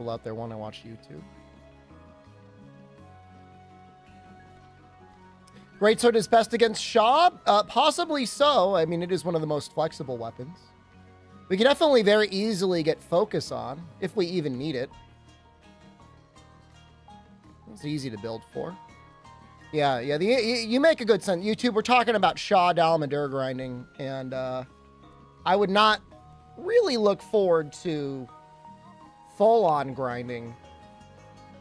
people out there want to watch YouTube. Greatsword is best against Shaw? Possibly so. I mean, it is one of the most flexible weapons. We can definitely very easily get focus on, if we even need it. It's easy to build for. Yeah. You make a good sense. YouTube, we're talking about Shaw Dalmadur grinding, and I would not really look forward to full-on grinding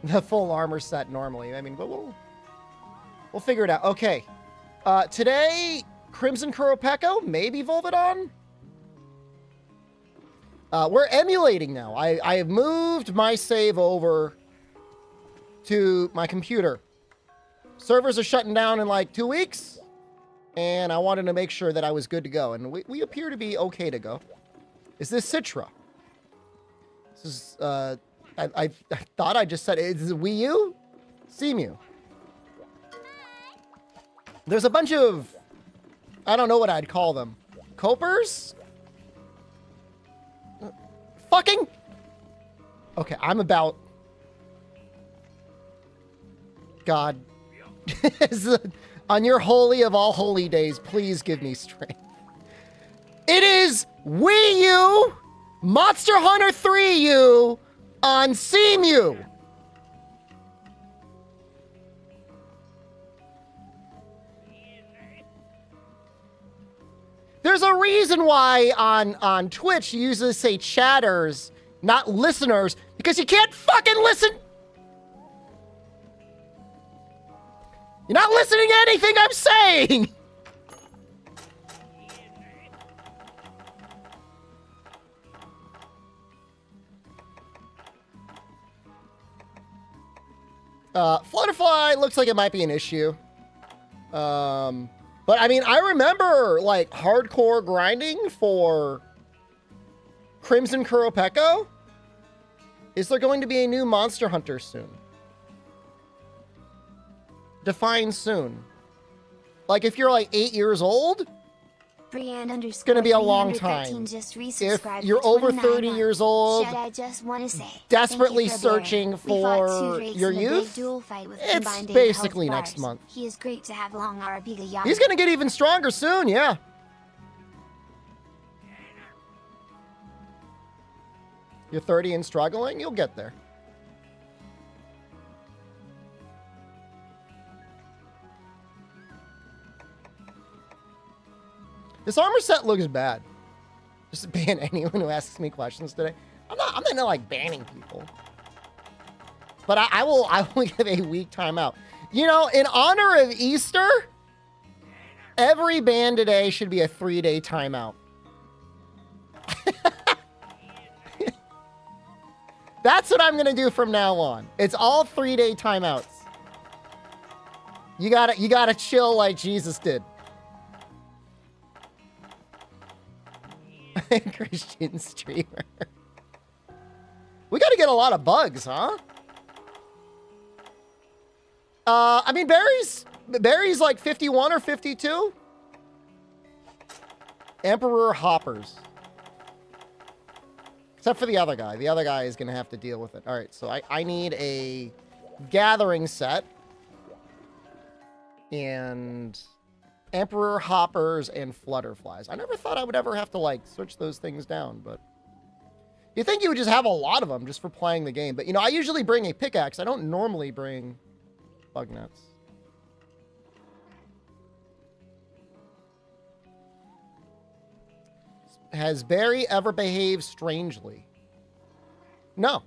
the full armor set normally. I mean, but we'll figure it out. Okay. Today, Crimson Qurupeco, maybe Volvidon. We're emulating now. I have moved my save over to my computer. Servers are shutting down in like 2 weeks, and I wanted to make sure that I was good to go, and we appear to be okay to go. Is this Citra? This is, I thought I just said, is it Wii U? Seamew. There's a bunch of, I don't know what I'd call them. Copers? Fucking? Okay, I'm about... God. On your holy of all holy days, please give me strength. It is Wii U Monster Hunter 3U on Seamew. There's a reason why on Twitch you usually say chatters, not listeners, because you can't fucking listen. You're not listening to anything I'm saying. Flutterfly looks like it might be an issue. But I mean, I remember like hardcore grinding for Crimson Qurupeco. Is there going to be a new Monster Hunter soon? Define soon. Like if you're like 8 years old, it's going to be a long time. If you're over 30 years old, desperately searching for your youth, it's basically next month. He is great to have long Arabiga. He's going to get even stronger soon, yeah. You're 30 and struggling, you'll get there. This armor set looks bad. Just ban anyone who asks me questions today. I'm not like banning people. But I will give a week timeout. You know, in honor of Easter, every ban today should be a 3-day timeout. That's what I'm gonna do from now on. It's all 3-day timeouts. You gotta chill like Jesus did. Christian streamer. We gotta get a lot of bugs, huh? I mean, Barry's like 51 or 52. Emperor Hoppers. Except for the other guy. The other guy is gonna have to deal with it. All right, so I need a gathering set. And Emperor Hoppers and Flutterflies. I never thought I would ever have to, like, switch those things down, but... You think you would just have a lot of them just for playing the game. But, you know, I usually bring a pickaxe. I don't normally bring bug nets. Has Barry ever behaved strangely? No.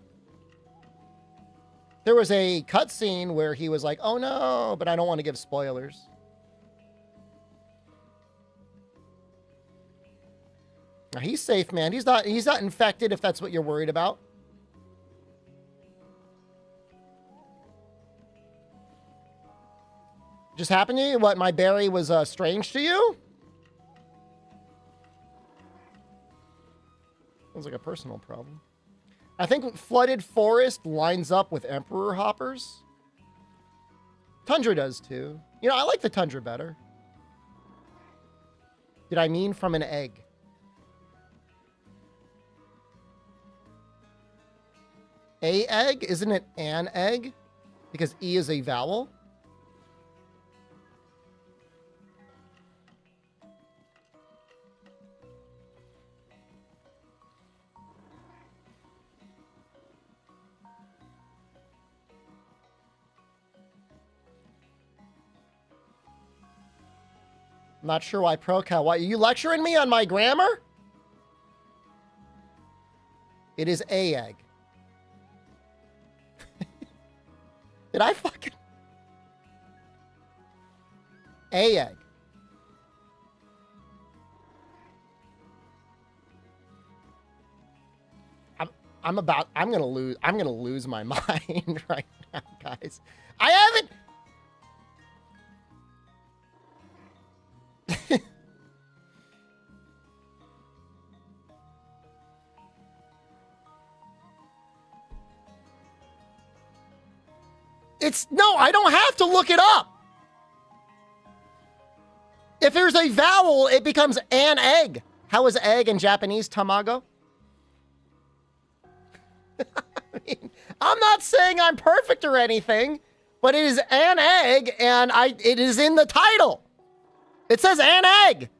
There was a cutscene where he was like, oh no, but I don't want to give spoilers. He's safe, man. He's not infected if that's what you're worried about. Just happened to you? What, my berry was strange to you? Sounds like a personal problem. I think Flooded Forest lines up with Emperor Hoppers. Tundra does too. You know, I like the Tundra better. Did I mean from an egg? A egg? Isn't it an egg? Because E is a vowel. I'm not sure why ProCal. Why are you lecturing me on my grammar? It is a egg. Did I fucking... A egg. I'm gonna lose my mind right now, guys. I haven't... No, I don't have to look it up. If there's a vowel, it becomes an egg. How is egg in Japanese, tamago? I mean, I'm not saying I'm perfect or anything, but it is an egg, and it is in the title. It says an egg.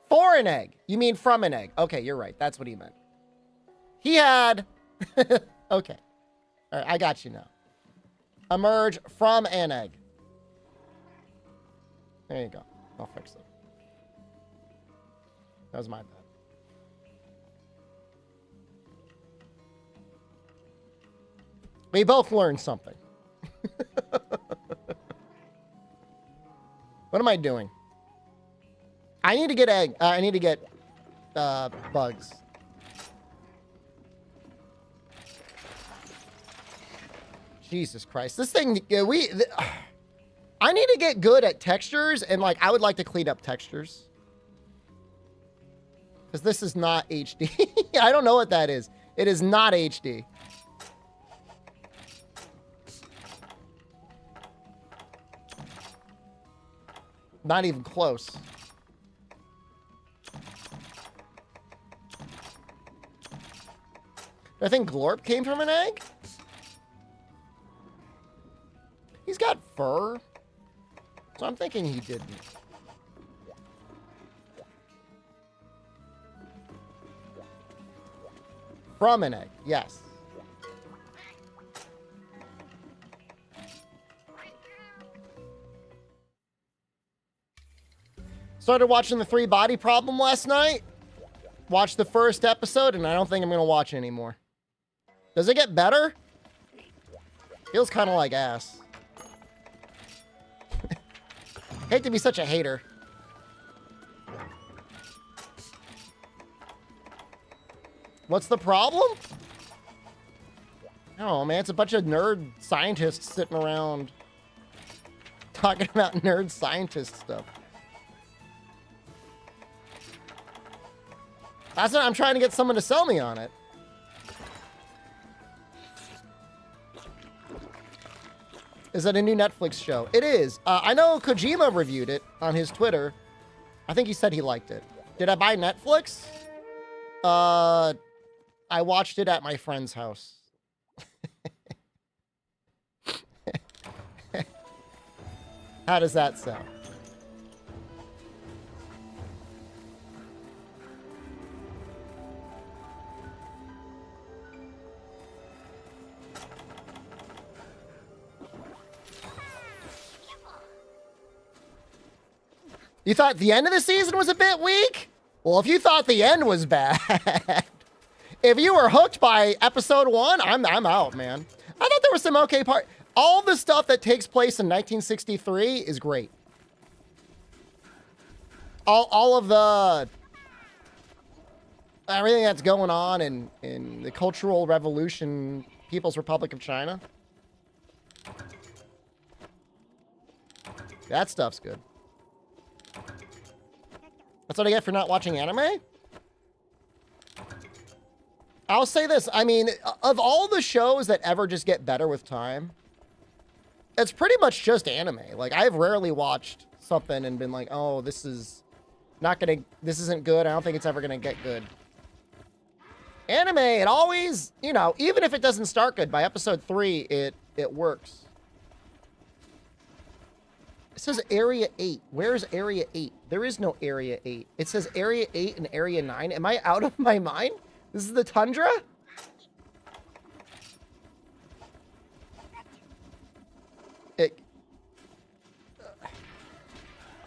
For an egg. You mean from an egg. Okay, you're right. That's what he meant. He had... Okay. All right, I got you now. Emerge from an egg. There you go. I'll fix it. That was my bad. We both learned something. What am I doing? I need to get I need to get bugs. Jesus Christ. This thing, I need to get good at textures, and like, I would like to clean up textures. Because this is not HD. I don't know what that is. It is not HD. Not even close. I think Glorp came from an egg? He's got fur. So I'm thinking he didn't. From an egg, yes. Started watching The Three Body Problem last night. Watched the first episode, and I don't think I'm going to watch anymore. Does it get better? Feels kind of like ass. Hate to be such a hater. What's the problem? Oh, man, it's a bunch of nerd scientists sitting around talking about nerd scientist stuff. That's what I'm trying to get someone to sell me on it. Is it a new Netflix show? It is. I know Kojima reviewed it on his Twitter. I think he said he liked it. Did I buy Netflix? I watched it at my friend's house. How does that sound? You thought the end of the season was a bit weak? Well, if you thought the end was bad, if you were hooked by episode 1, I'm out, man. I thought there was some okay part. All the stuff that takes place in 1963 is great. All of the everything that's going on in the Cultural Revolution, People's Republic of China. That stuff's good. That's what I get for not watching anime? I'll say this. I mean, of all the shows that ever just get better with time, it's pretty much just anime. Like, I've rarely watched something and been like, oh, this is Not gonna, this isn't good. I don't think it's ever gonna get good. Anime, it always, you know, even if it doesn't start good, by episode 3, it works. It says Area 8. Where's Area 8? There is no Area 8. It says Area 8 and Area 9. Am I out of my mind? This is the tundra?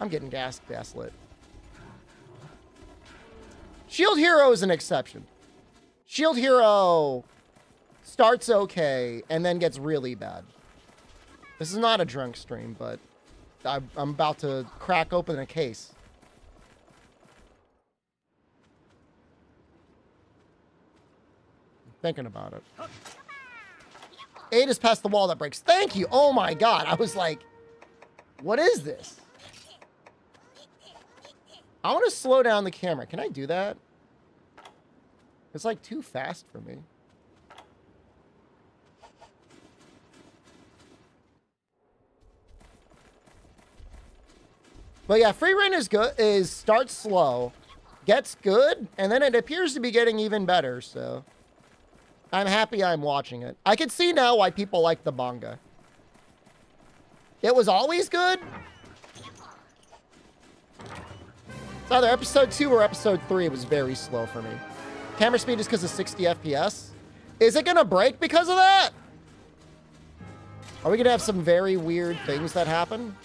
I'm getting gaslit. Shield Hero is an exception. Shield Hero starts okay and then gets really bad. This is not a drunk stream, but I'm about to crack open a case. I'm thinking about it. 8 is past the wall that breaks. Thank you. Oh my God. I was like, what is this? I want to slow down the camera. Can I do that? It's like too fast for me. But yeah, free reign is good. Starts slow, gets good, and then it appears to be getting even better. So I'm happy I'm watching it. I can see now why people like the manga. It was always good. It's either episode 2 or episode 3 was very slow for me. Camera speed is because of 60 FPS. Is it gonna break because of that? Are we gonna have some very weird things that happen?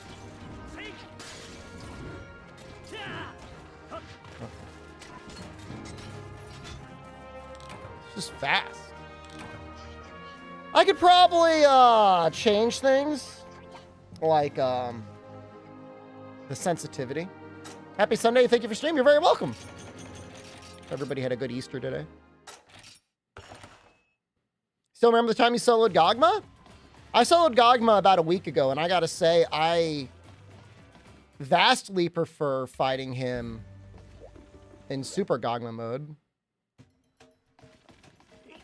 It's just fast. I could probably change things like the sensitivity. Happy Sunday. Thank you for streaming. You're very welcome. Everybody had a good Easter today. Still remember the time you soloed Gogma? I soloed Gogma about a week ago, and I gotta say, I vastly prefer fighting him in Super Gogma mode.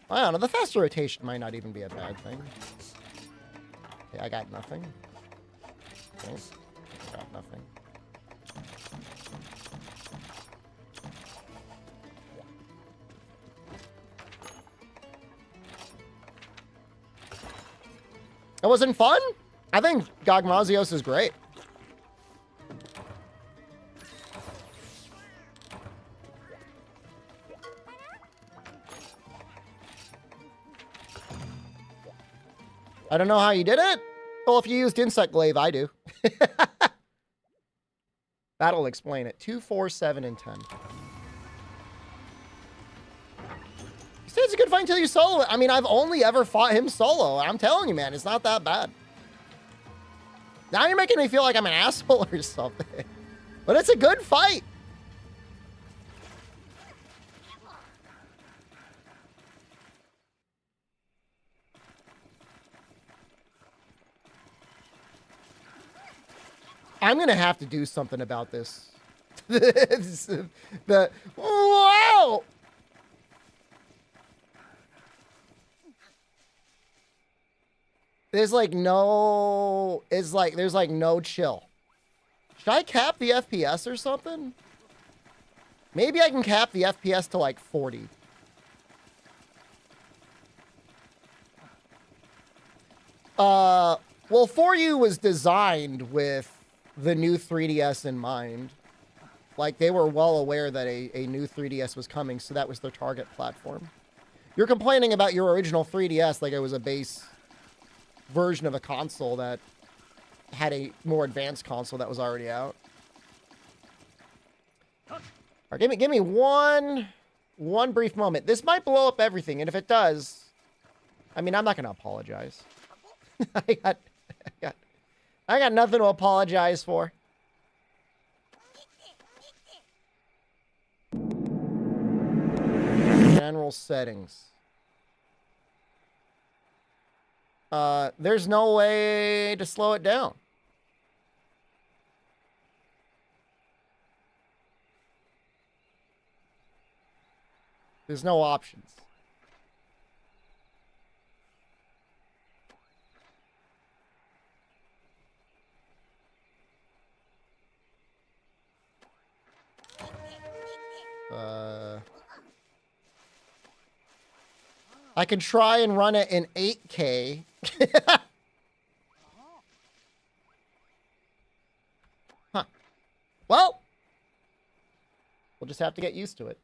I don't know, the faster rotation might not even be a bad thing. Okay, I got nothing. Okay, got nothing. It wasn't fun? I think Gogmazios is great. I don't know how you did it. Well, if you used Insect Glaive, I do. That'll explain it. 2, 4, 7, and 10. You say it's a good fight until you solo it. I mean, I've only ever fought him solo. I'm telling you, man, it's not that bad. Now you're making me feel like I'm an asshole or something. But it's a good fight. I'm going to have to do something about this. Wow! There's like no, there's like no chill. Should I cap the FPS or something? Maybe I can cap the FPS to like 40. Well, 4U was designed with the new 3DS in mind. Like, they were well aware that a new 3DS was coming, so that was their target platform. You're complaining about your original 3DS like it was a base version of a console that had a more advanced console that was already out. All right, give me one brief moment. This might blow up everything, and if it does, I mean, I'm not going to apologize. I got nothing to apologize for. General settings. There's no way to slow it down. There's no options. I can try and run it in 8K. Huh. Well, we'll just have to get used to it.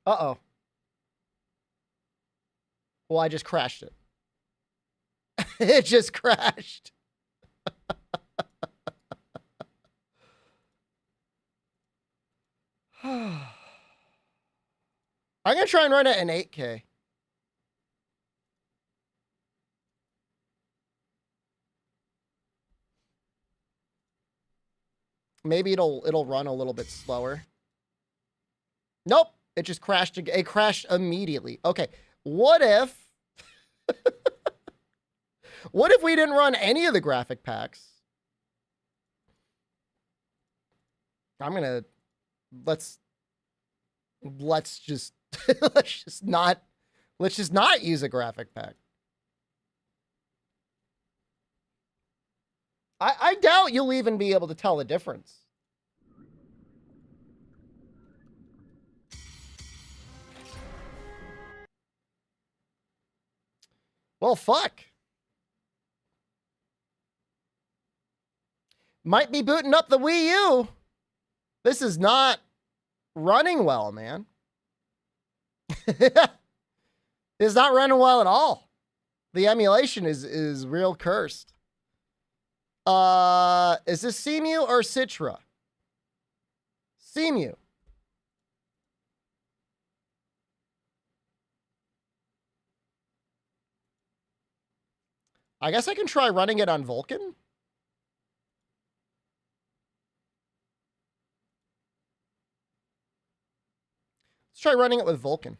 Uh-oh. Well, I just crashed it. It just crashed. I'm going to try and run it in 8K. Maybe it'll run a little bit slower. Nope. It just crashed. It crashed immediately. Okay. What if... What if we didn't run any of the graphic packs? I'm going to... Let's just... let's just not use a graphic pack. I doubt you'll even be able to tell the difference. Well, fuck. Might be booting up the Wii U. This is not running well, man. It's not running well at all. The emulation is real cursed. Is this Cemu or Citra? Cemu. I guess I can try running it on Vulkan. Let's try running it with Vulkan.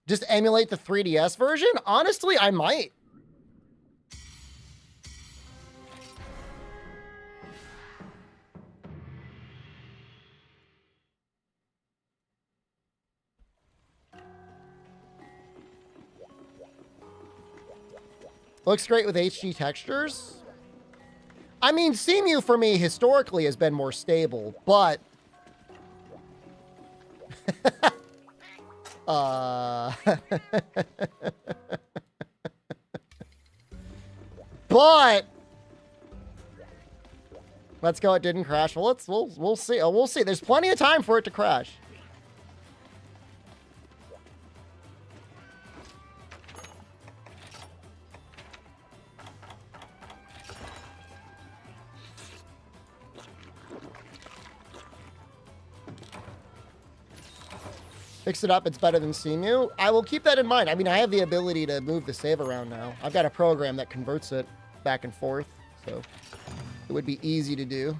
Just emulate the 3DS version? Honestly, I might. Looks great with HD textures. I mean, Cemu for me historically has been more stable, but... But... Let's go, it didn't crash. Well, we'll see. We'll see. There's plenty of time for it to crash. Fix it up, it's better than Cemu. I will keep that in mind. I mean, I have the ability to move the save around now. I've got a program that converts it back and forth, so it would be easy to do.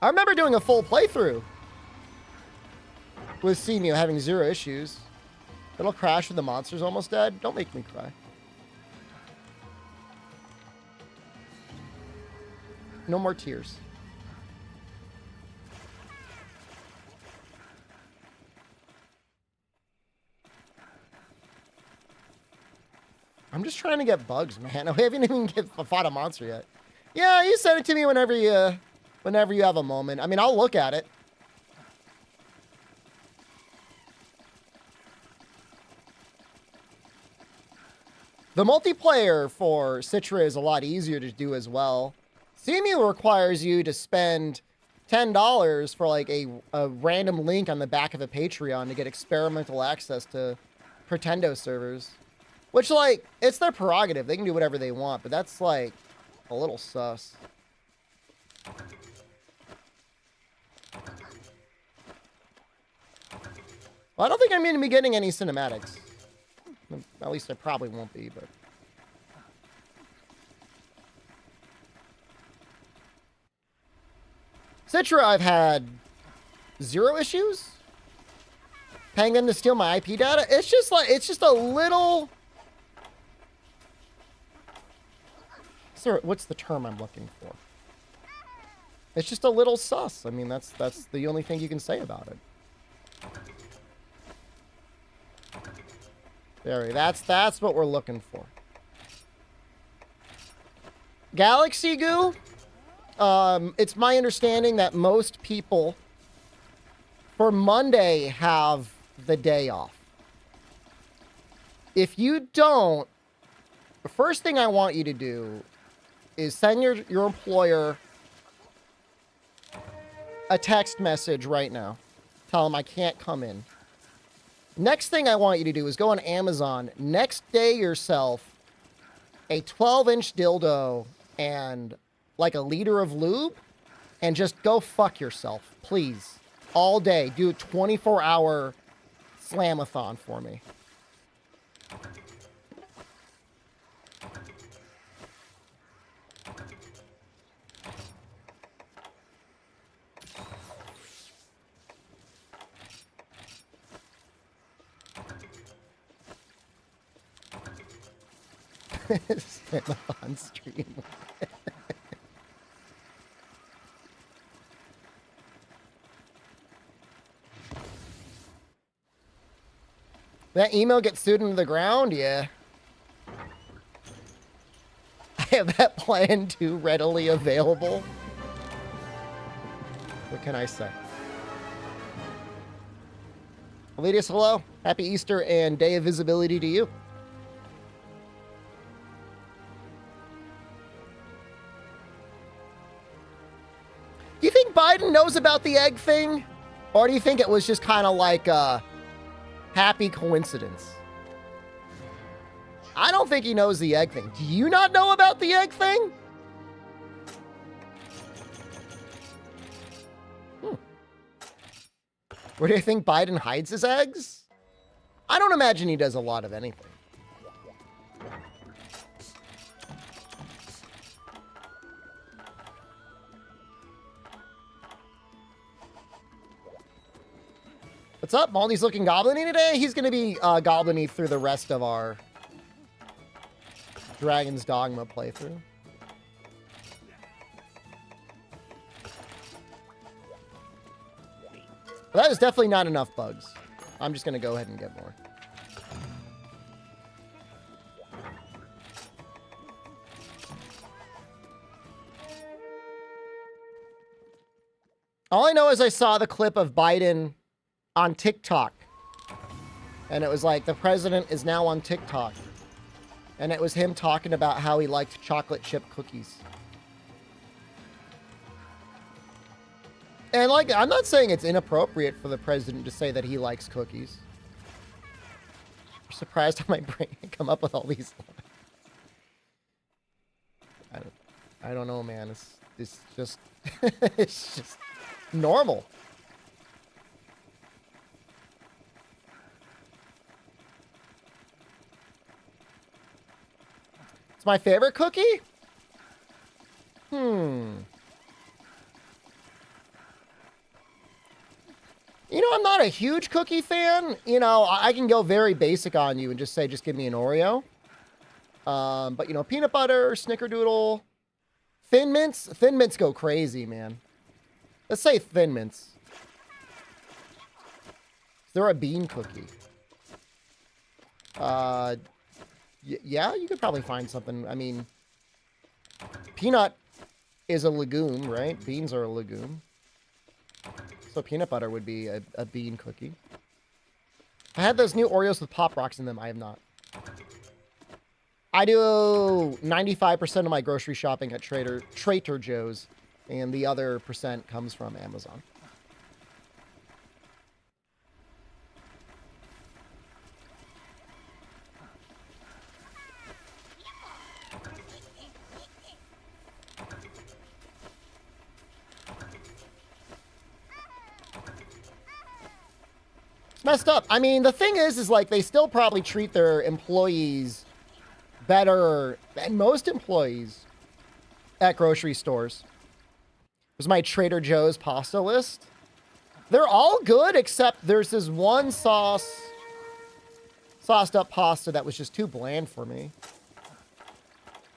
I remember doing a full playthrough with Cemu, having 0 issues. It'll crash when the monster's almost dead. Don't make me cry. No more tears. I'm just trying to get bugs, man. I haven't even fought a monster yet. Yeah, you send it to me whenever you have a moment. I mean, I'll look at it. The multiplayer for Citra is a lot easier to do as well. Cemu requires you to spend $10 for like a random link on the back of a Patreon to get experimental access to Pretendo servers. Which, like, it's their prerogative. They can do whatever they want, but that's, like, a little sus. Well, I don't think I'm going to be getting any cinematics. At least I probably won't be, but... Citra, I've had 0 issues. Paying them to steal my IP data. It's just like, it's just a little... So what's the term I'm looking for? It's just a little sus. I mean, that's the only thing you can say about it. There, that's what we're looking for. Galaxy Goo, it's my understanding that most people for Monday have the day off. If you don't, the first thing I want you to do is send your employer a text message right now. Tell them I can't come in. Next thing I want you to do is go on Amazon, next day yourself a 12-inch dildo and like a liter of lube and just go fuck yourself, please. All day. Do a 24-hour slamathon for me. On stream. That email gets sued into the ground? Yeah. I have that plan too readily available. What can I say? Elitius, hello. Happy Easter and Day of Visibility to you. Do you think Biden knows about the egg thing? Or do you think it was just kind of like a happy coincidence? I don't think he knows the egg thing. Do you not know about the egg thing? Where do you think Biden hides his eggs? I don't imagine he does a lot of anything. What's up? Baldy's looking goblin-y today? He's going to be goblin-y through the rest of our Dragon's Dogma playthrough. Well, that is definitely not enough bugs. I'm just going to go ahead and get more. All I know is I saw the clip of Biden on TikTok. And it was like, the president is now on TikTok. And it was him talking about how he liked chocolate chip cookies. And like, I'm not saying it's inappropriate for the president to say that he likes cookies. I'm surprised how my brain can come up with all these. I don't know, man. It's just, it's just normal. It's my favorite cookie? You know, I'm not a huge cookie fan. You know, I can go very basic on you and just say, just give me an Oreo. But, you know, peanut butter, snickerdoodle, Thin Mints. Thin Mints go crazy, man. Let's say Thin Mints. They're a bean cookie. Yeah, you could probably find something. I mean, peanut is a legume, right? Beans are a legume. So peanut butter would be a bean cookie. I had those new Oreos with Pop Rocks in them. I have not. I do 95% of my grocery shopping at Trader Joe's, and the other percent comes from Amazon. Messed up. I mean, the thing is like they still probably treat their employees better than most employees at grocery stores. There's my Trader Joe's pasta list. They're all good except there's this one sauced up pasta that was just too bland for me.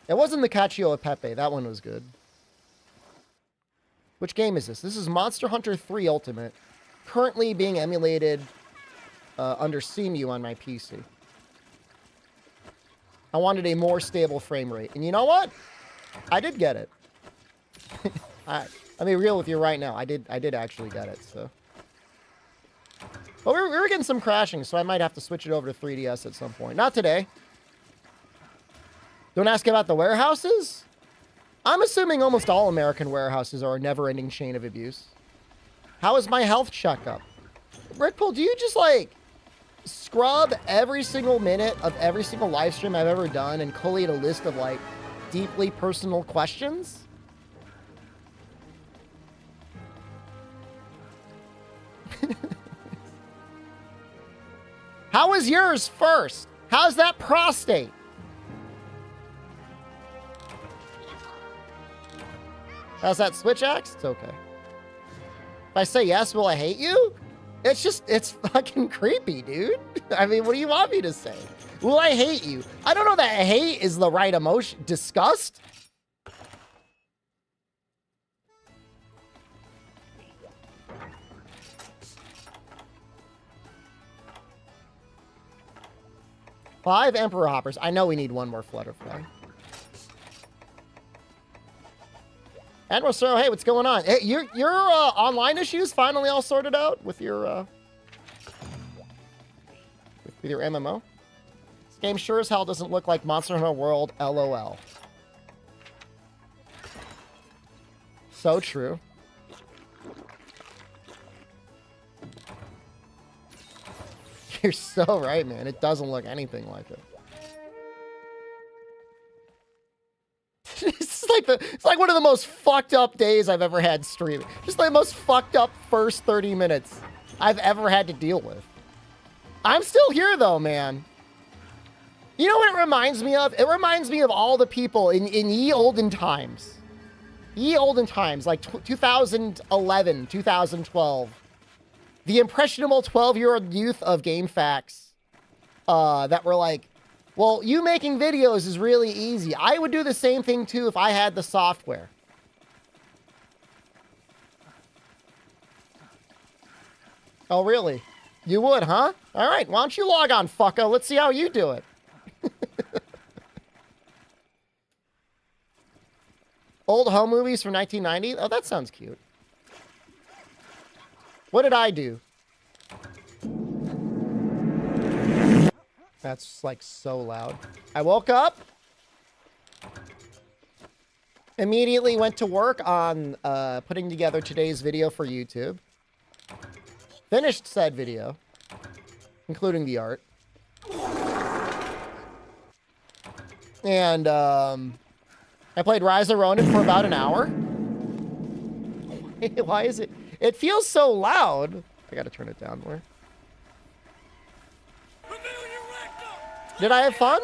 It wasn't the cacio e pepe. That one was good. Which game is this? This is Monster Hunter 3 Ultimate. Currently being emulated under CMU on my PC. I wanted a more stable frame rate. And you know what? I did get it. I mean, real with you right now. I did actually get it, so. But we were getting some crashing, so I might have to switch it over to 3DS at some point. Not today. Don't ask about the warehouses? I'm assuming almost all American warehouses are a never-ending chain of abuse. How is my health checkup? Rickpool, do you just, like, scrub every single minute of every single live stream I've ever done and collate a list of, like, deeply personal questions? How was yours first? How's that prostate? How's that switch axe? It's okay. If I say yes, will I hate you? It's fucking creepy, dude. I mean, what do you want me to say? Will I hate you? I don't know that hate is the right emotion. Disgust? Five Emperor Hoppers. I know we need one more Flutterfly. Admiral Sorrow, hey, what's going on? Hey, your online issues finally all sorted out with your MMO? This game sure as hell doesn't look like Monster Hunter World, LOL. So true. You're so right, man. It doesn't look anything like it. It's like one of the most fucked up days I've ever had streaming. Just like the most fucked up first 30 minutes I've ever had to deal with. I'm still here though, man. You know what it reminds me of? It reminds me of all the people in ye olden times. Ye olden times, like 2011, 2012. The impressionable 12-year-old youth of GameFAQs that were like, well, you making videos is really easy. I would do the same thing too if I had the software. Oh, really? You would, huh? All right, why don't you log on, fucko? Let's see how you do it. Old home movies from 1990? Oh, that sounds cute. What did I do? That's like so loud. I woke up. Immediately went to work on putting together today's video for YouTube. Finished said video, including the art. And I played Rise of Ronin for about an hour. Why is it? It feels so loud. I gotta turn it down more. Did I have fun?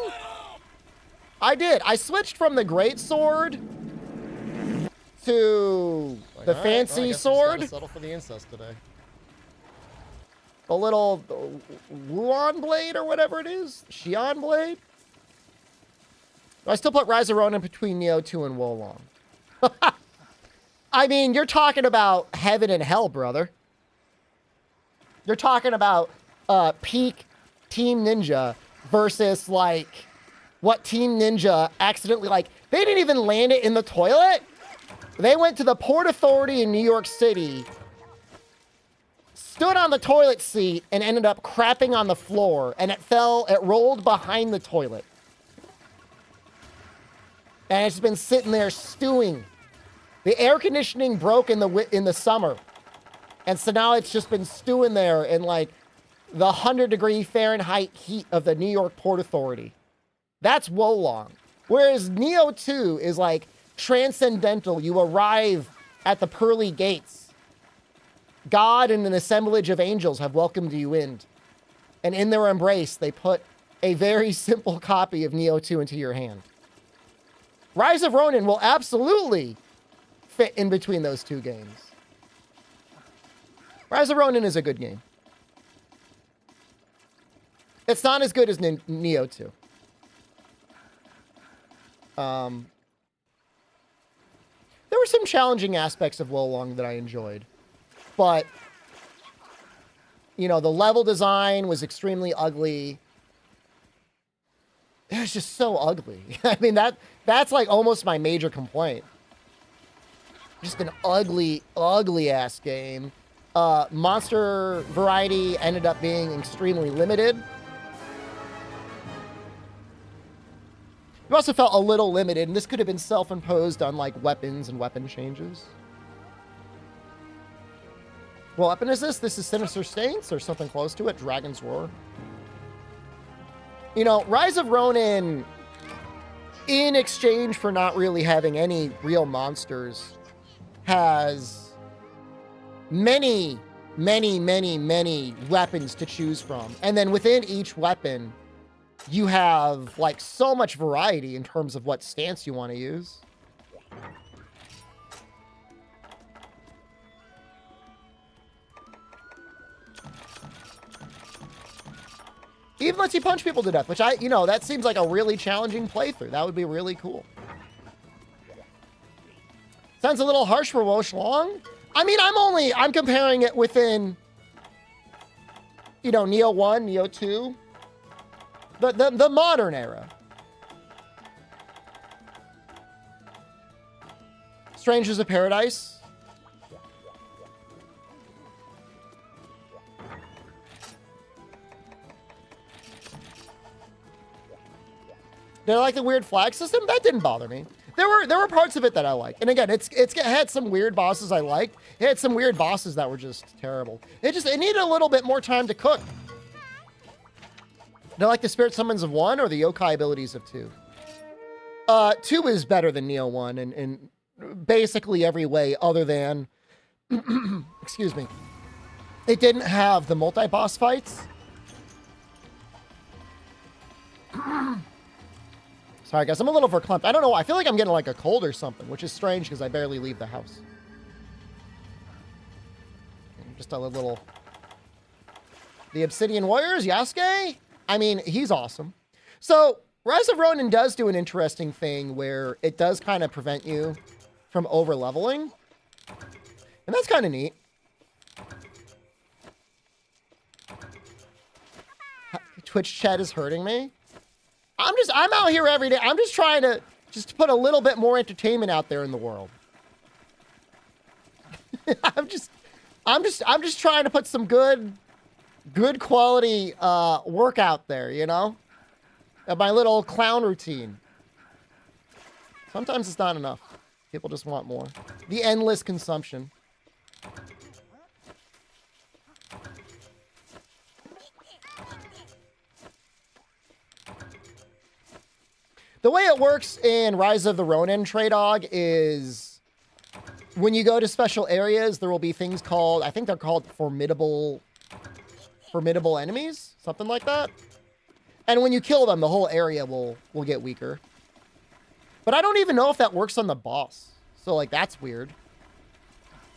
I did. I switched from the great sword to the fancy sword. Settle for the incest today. The little Wuon blade or whatever it is. Xion blade. I still put Rise of Ronin between Neo 2 and Wolong. I mean, you're talking about heaven and hell, brother. You're talking about peak Team Ninja versus, like, what Team Ninja accidentally, like, they didn't even land it in the toilet. They went to the Port Authority in New York City, stood on the toilet seat, and ended up crapping on the floor, and it rolled behind the toilet. And it's been sitting there stewing. The air conditioning broke in the summer. And so now it's just been stewing there in like the 100-degree Fahrenheit heat of the New York Port Authority. That's Wolong. Whereas Neo 2 is like transcendental. You arrive at the pearly gates. God and an assemblage of angels have welcomed you in. And in their embrace, they put a very simple copy of Neo 2 into your hand. Rise of Ronin will absolutely fit in between those two games. Rise of Ronin is a good game. It's not as good as Neo 2. There were some challenging aspects of Wolong that I enjoyed. But, you know, the level design was extremely ugly. it's just so ugly. I mean, that's like almost my major complaint. Just an ugly, ugly ass game. Monster variety ended up being extremely limited. You also felt a little limited, and this could have been self-imposed on like weapons and weapon changes. What weapon is this? This is Sinister Saints or something close to it. Dragon's Roar. You know, Rise of Ronin, in exchange for not really having any real monsters, has many, many, many, many weapons to choose from. And then within each weapon, you have like so much variety in terms of what stance you want to use. Even lets you punch people to death, which that seems like a really challenging playthrough. That would be really cool. Sounds a little harsh for Wo Shlong. I mean, I'm comparing it within, Neo 1, Neo 2. The modern era. Strangers of Paradise. Did I like the weird flag system? That didn't bother me. There were parts of it that I liked. And again, it had some weird bosses I liked. It had some weird bosses that were just terrible. It needed a little bit more time to cook. Did I like the spirit summons of 1 or the yokai abilities of 2? 2 is better than Neo 1 in basically every way other than, excuse me, it didn't have the multi-boss fights. Sorry, guys, I'm a little verklempt. I don't know. I feel like I'm getting like a cold or something, which is strange because I barely leave the house. Just a little... The Obsidian Warriors, Yasuke? I mean, he's awesome. So, Rise of Ronin does do an interesting thing where it does kind of prevent you from over-leveling. And that's kind of neat. Twitch chat is hurting me. I'm out here every day. I'm just trying to put a little bit more entertainment out there in the world. I'm just trying to put some good quality work out there, my little clown routine. Sometimes it's not enough. People just want more. The endless consumption. The way it works in Rise of the Ronin, Trey Dog, is when you go to special areas, there will be things called, I think they're called formidable enemies, something like that. And when you kill them, the whole area will get weaker. But I don't even know if that works on the boss. So, like, that's weird.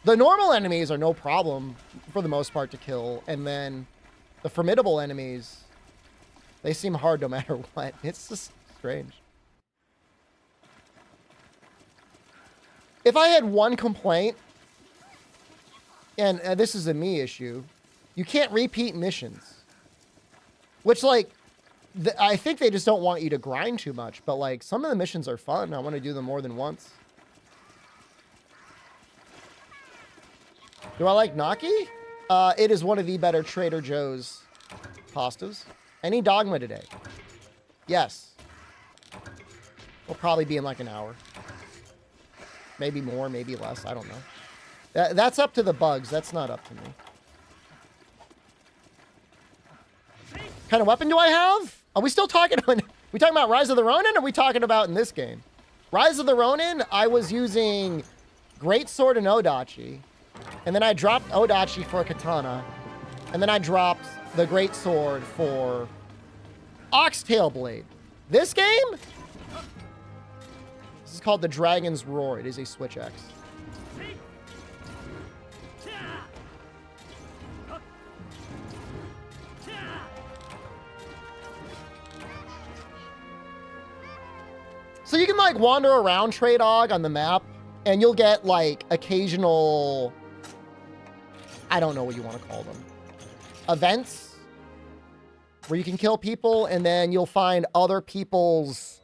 The normal enemies are no problem, for the most part, to kill. And then the formidable enemies, they seem hard no matter what. It's just strange. If I had one complaint, and this is a me issue, you can't repeat missions. Which, like, I think they just don't want you to grind too much. But, like, some of the missions are fun. I want to do them more than once. Do I like gnocchi? It is one of the better Trader Joe's pastas. Any Dogma today? Yes. We'll probably be in like an hour. Maybe more, maybe less. I don't know. That's up to the bugs. That's not up to me. What kind of weapon do I have? Are we still talking about... We talking about Rise of the Ronin, or are we talking about in this game? Rise of the Ronin, I was using Great Sword and Odachi. And then I dropped Odachi for a katana. And then I dropped the Great Sword for Oxtail Blade. This game? This is called the Dragon's Roar. It is a Switch X. So you can like wander around Trey Dog on the map and you'll get like occasional, I don't know what you want to call them, events where you can kill people and then you'll find other people's,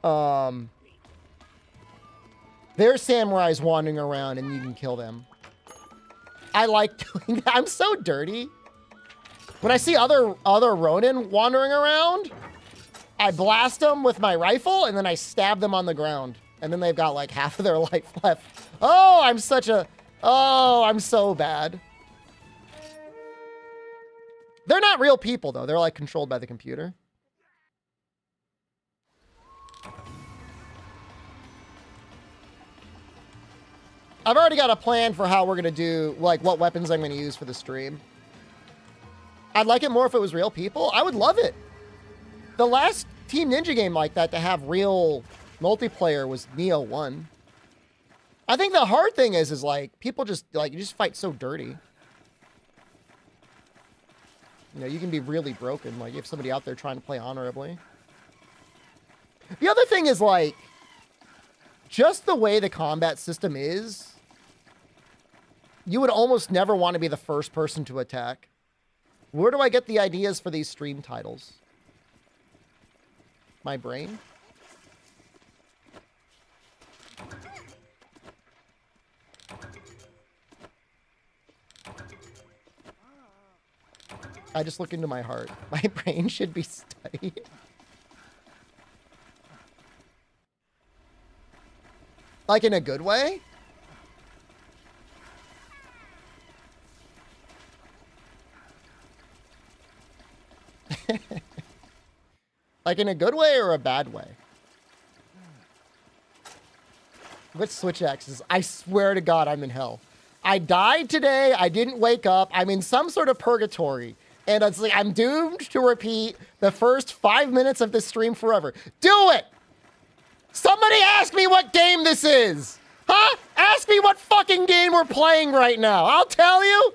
there's samurais wandering around and you can kill them. I like doing that. I'm so dirty. When I see other Ronin wandering around, I blast them with my rifle and then I stab them on the ground. And then they've got like half of their life left. Oh, I'm so bad. They're not real people though. They're like controlled by the computer. I've already got a plan for how we're going to do, like what weapons I'm going to use for the stream. I'd like it more if it was real people. I would love it. The last Team Ninja game like that to have real multiplayer was Neo 1. I think the hard thing is like people just like, you just fight so dirty. You know, you can be really broken. Like you have somebody out there trying to play honorably. The other thing is like, just the way the combat system is, you would almost never want to be the first person to attack. Where do I get the ideas for these stream titles? My brain? I just look into my heart. My brain should be studied. Like in a good way? Like in a good way or a bad way? What switch X's? I swear to God, I'm in hell. I died today. I didn't wake up. I'm in some sort of purgatory. And it's like, I'm doomed to repeat the first 5 minutes of this stream forever. Do it! Somebody ask me what game this is! Huh? Ask me what fucking game we're playing right now. I'll tell you!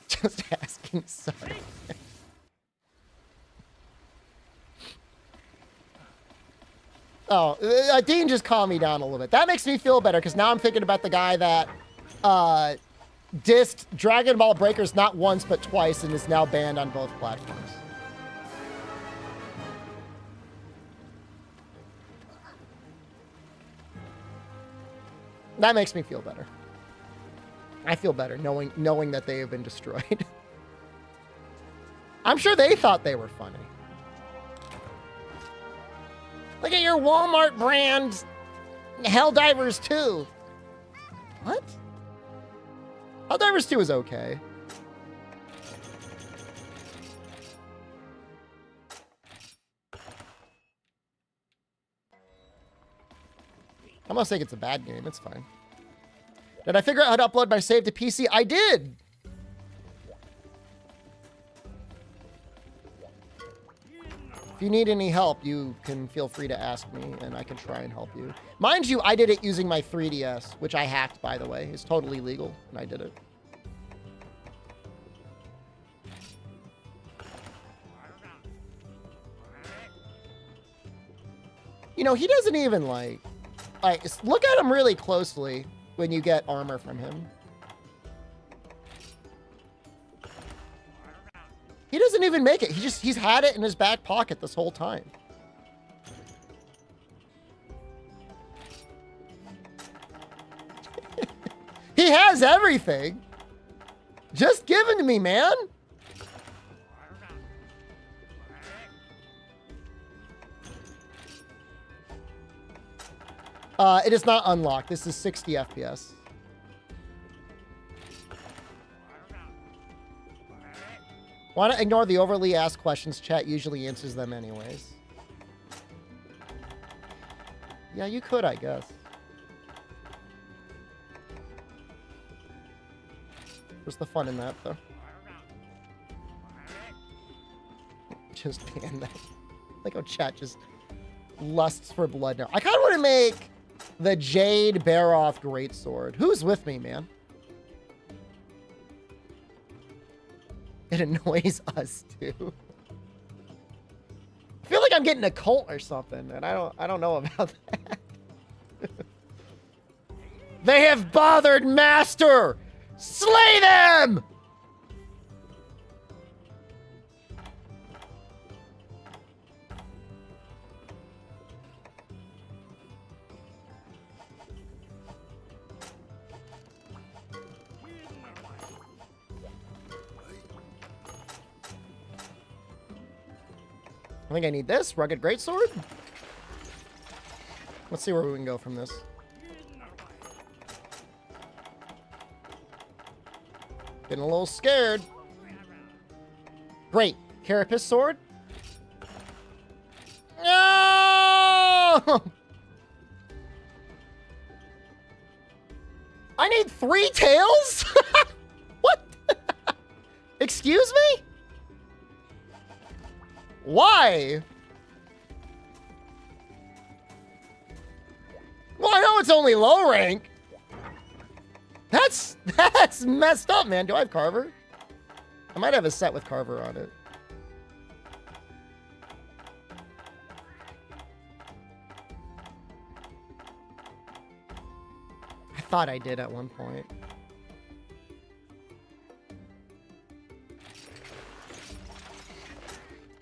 Just asking, sorry. Oh, Dean just calmed me down a little bit. That makes me feel better, because now I'm thinking about the guy that dissed Dragon Ball Breakers not once, but twice, and is now banned on both platforms. That makes me feel better. I feel better knowing that they have been destroyed. I'm sure they thought they were funny. Look at your Walmart brand Helldivers 2. What? Helldivers 2 is okay. I'm not saying it's a bad game. It's fine. Did I figure out how to upload my save to PC? I did! If you need any help, you can feel free to ask me, and I can try and help you. Mind you, I did it using my 3DS, which I hacked, by the way. It's totally legal, and I did it. You know, he doesn't even, like, look at him really closely when you get armor from him. He doesn't even make it. He's had it in his back pocket this whole time. He has everything. Just give it to me, man. It is not unlocked. This is 60 FPS. Why not ignore the overly asked questions? Chat usually answers them anyways. Yeah, you could, I guess. What's the fun in that, though? Just ban that. Like how chat just lusts for blood now. I kind of want to make the Jade Baroth Greatsword. Who's with me, man? It annoys us, too. I feel like like I'm getting a cult or something, and I don't know about that. They have bothered Master! Slay them! I think I need this. Rugged Greatsword. Let's see where we can go from this. Getting a little scared. Great. Carapace Sword. No! I need 3 tails? What? Excuse me? Why? Well, I know it's only low rank. That's messed up, man. Do I have Carver? I might have a set with Carver on it. I thought I did at one point.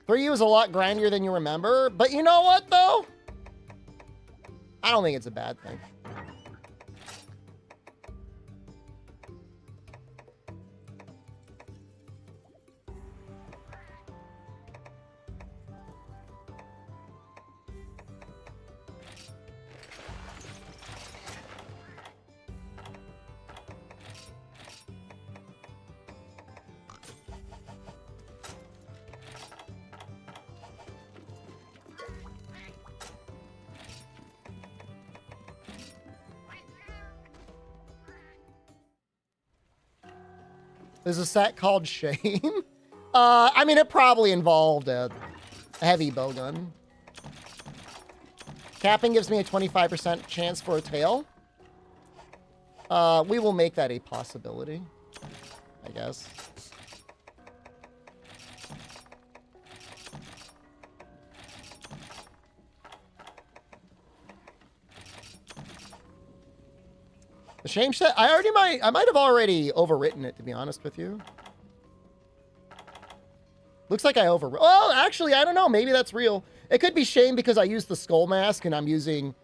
For you is a lot grindier than you remember, but you know what, though? I don't think it's a bad thing. There's a set called Shame. I mean, it probably involved a heavy bowgun. Capping gives me a 25% chance for a tail. We will make that a possibility, I guess. The Shame set, I might have already overwritten it, to be honest with you. Looks like I well, actually, I don't know. Maybe that's real. It could be Shame because I used the skull mask and I'm using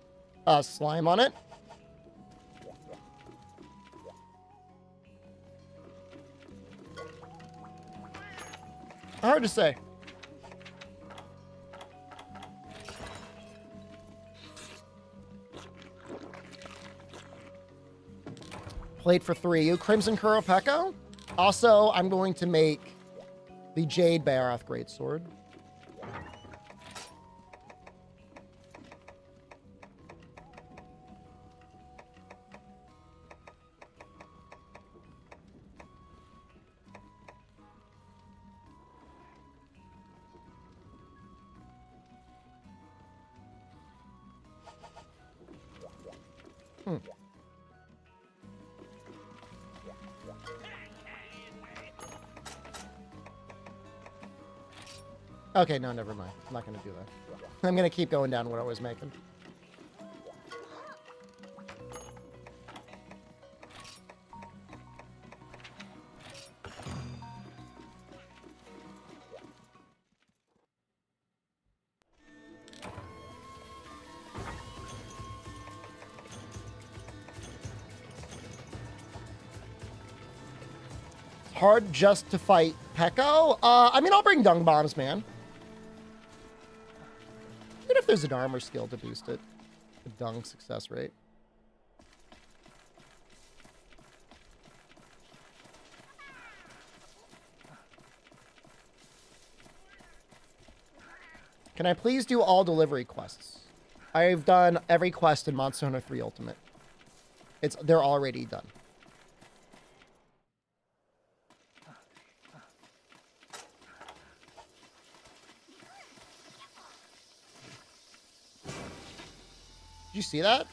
slime on it. Hard to say. Played for 3. You Crimson Qurupeco. Also, I'm going to make the Jade Baroth Greatsword. Okay, no, never mind. I'm not going to do that. I'm going to keep going down what I was making. Hard just to fight Pecco? I mean, I'll bring Dung Bombs, man. Even if there's an armor skill to boost it. The Dung success rate. Can I please do all delivery quests? I've done every quest in Monster Hunter 3 Ultimate. They're already done. Did you see that?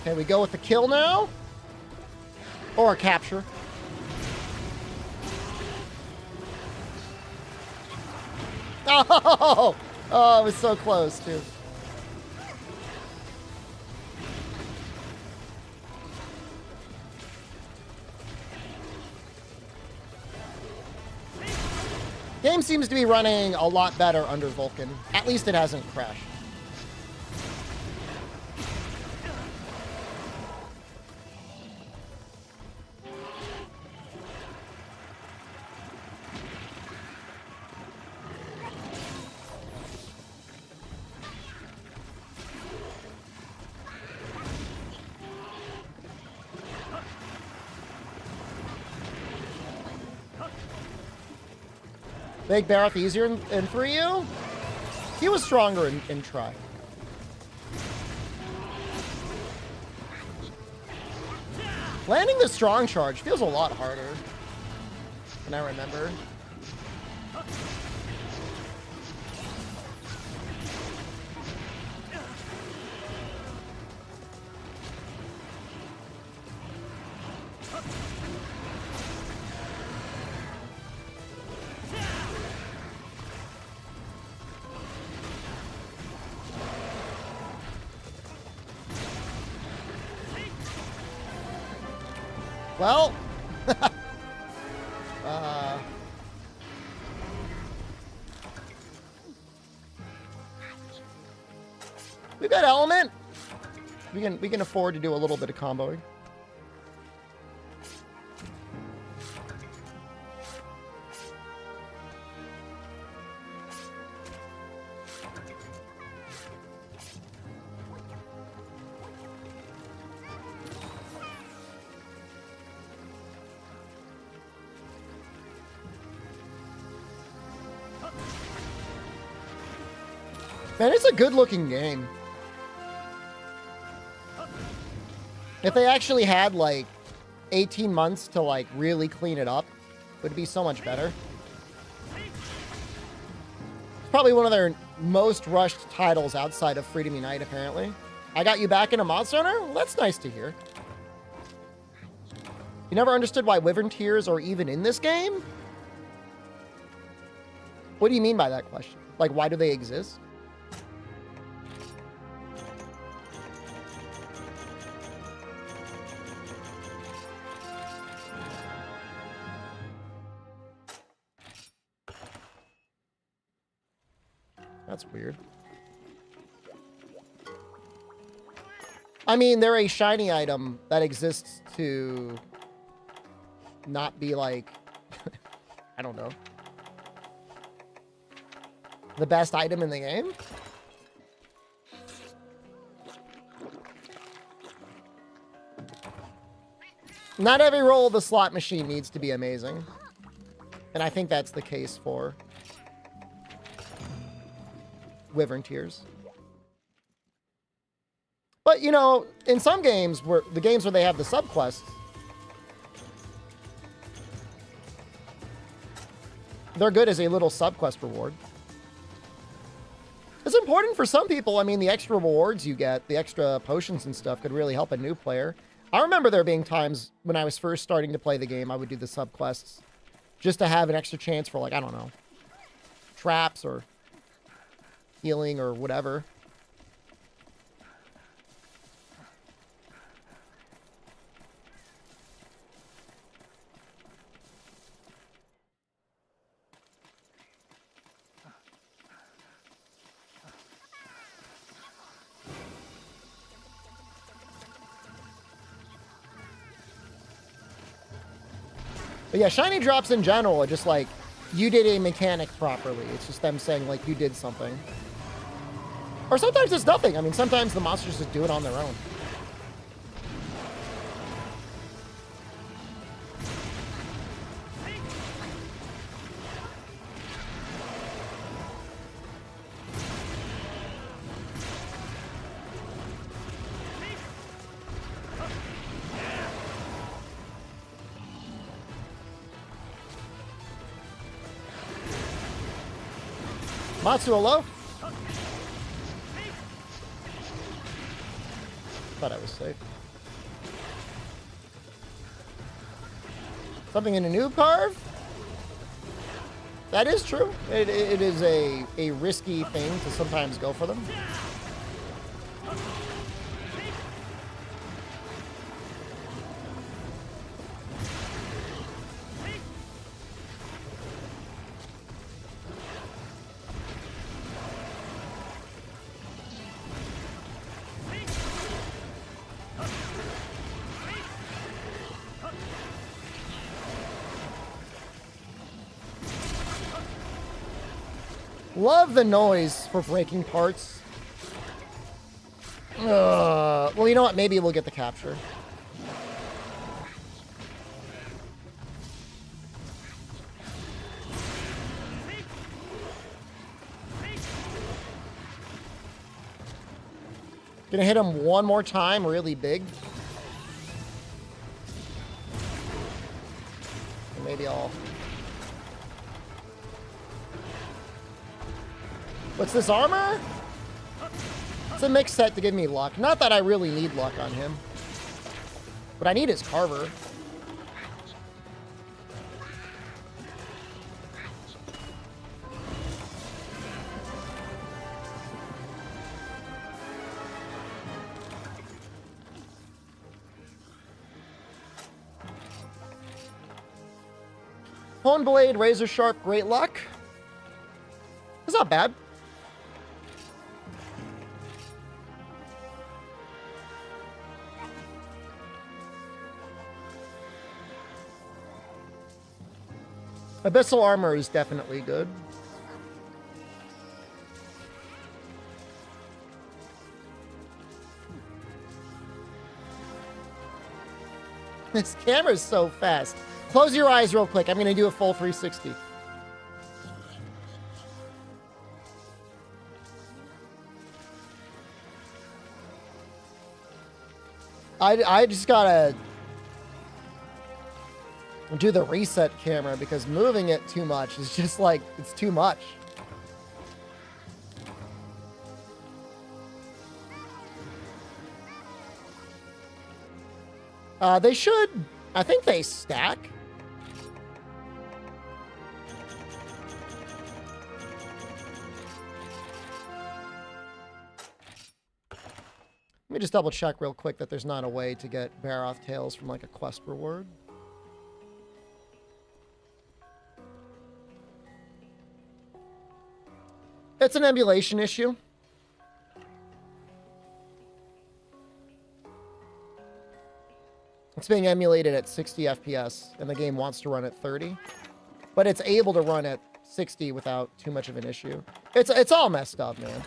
Okay, we go with the kill now. Or a capture. Oh! Oh, it was so close, too. Game seems to be running a lot better under Vulcan. At least it hasn't crashed. Make Bareth easier in 3U? He was stronger in try. Landing the strong charge feels a lot harder than I remember. Well, we've got element. We can afford to do a little bit of comboing. Man, it's a good-looking game. If they actually had, like, 18 months to, like, really clean it up, it would be so much better. It's probably one of their most rushed titles outside of Freedom Unite, apparently. I got you back into Monster Hunter? Well, that's nice to hear. You never understood why Wyvern Tears are even in this game? What do you mean by that question? Like, why do they exist? That's weird. I mean, they're a shiny item that exists to not be like, I don't know, the best item in the game? Not every roll of the slot machine needs to be amazing. And I think that's the case for Wyvern Tears. But, you know, in some games, where the games where they have the subquests, they're good as a little subquest reward. It's important for some people. I mean, the extra rewards you get, the extra potions and stuff could really help a new player. I remember there being times when I was first starting to play the game, I would do the subquests just to have an extra chance for, like, I don't know, traps or healing or whatever. But yeah, shiny drops in general are just like, you did a mechanic properly. It's just them saying, like, you did something. Or sometimes it's nothing. I mean, sometimes the monsters just do it on their own. Matsu low. thought I was safe. Something in a noob carve? That is true. It is a risky thing to sometimes go for them. Love the noise for breaking parts. Well, you know what? Maybe we'll get the capture. Gonna hit him one more time, really big. Maybe I'll... What's this armor? It's a mixed set to give me luck. Not that I really need luck on him. But I need his carver. Hone Blade, Razor Sharp, Great Luck. It's not bad. Abyssal Armor is definitely good. This camera's so fast. Close your eyes real quick. I'm going to do a full 360. I just gotta do the reset camera because moving it too much is just like, it's too much. They should, I think they stack. Let me just double check real quick that there's not a way to get Baroth tails from like a quest reward. It's an emulation issue. It's being emulated at 60 FPS, and the game wants to run at 30. But it's able to run at 60 without too much of an issue. It's all messed up, man.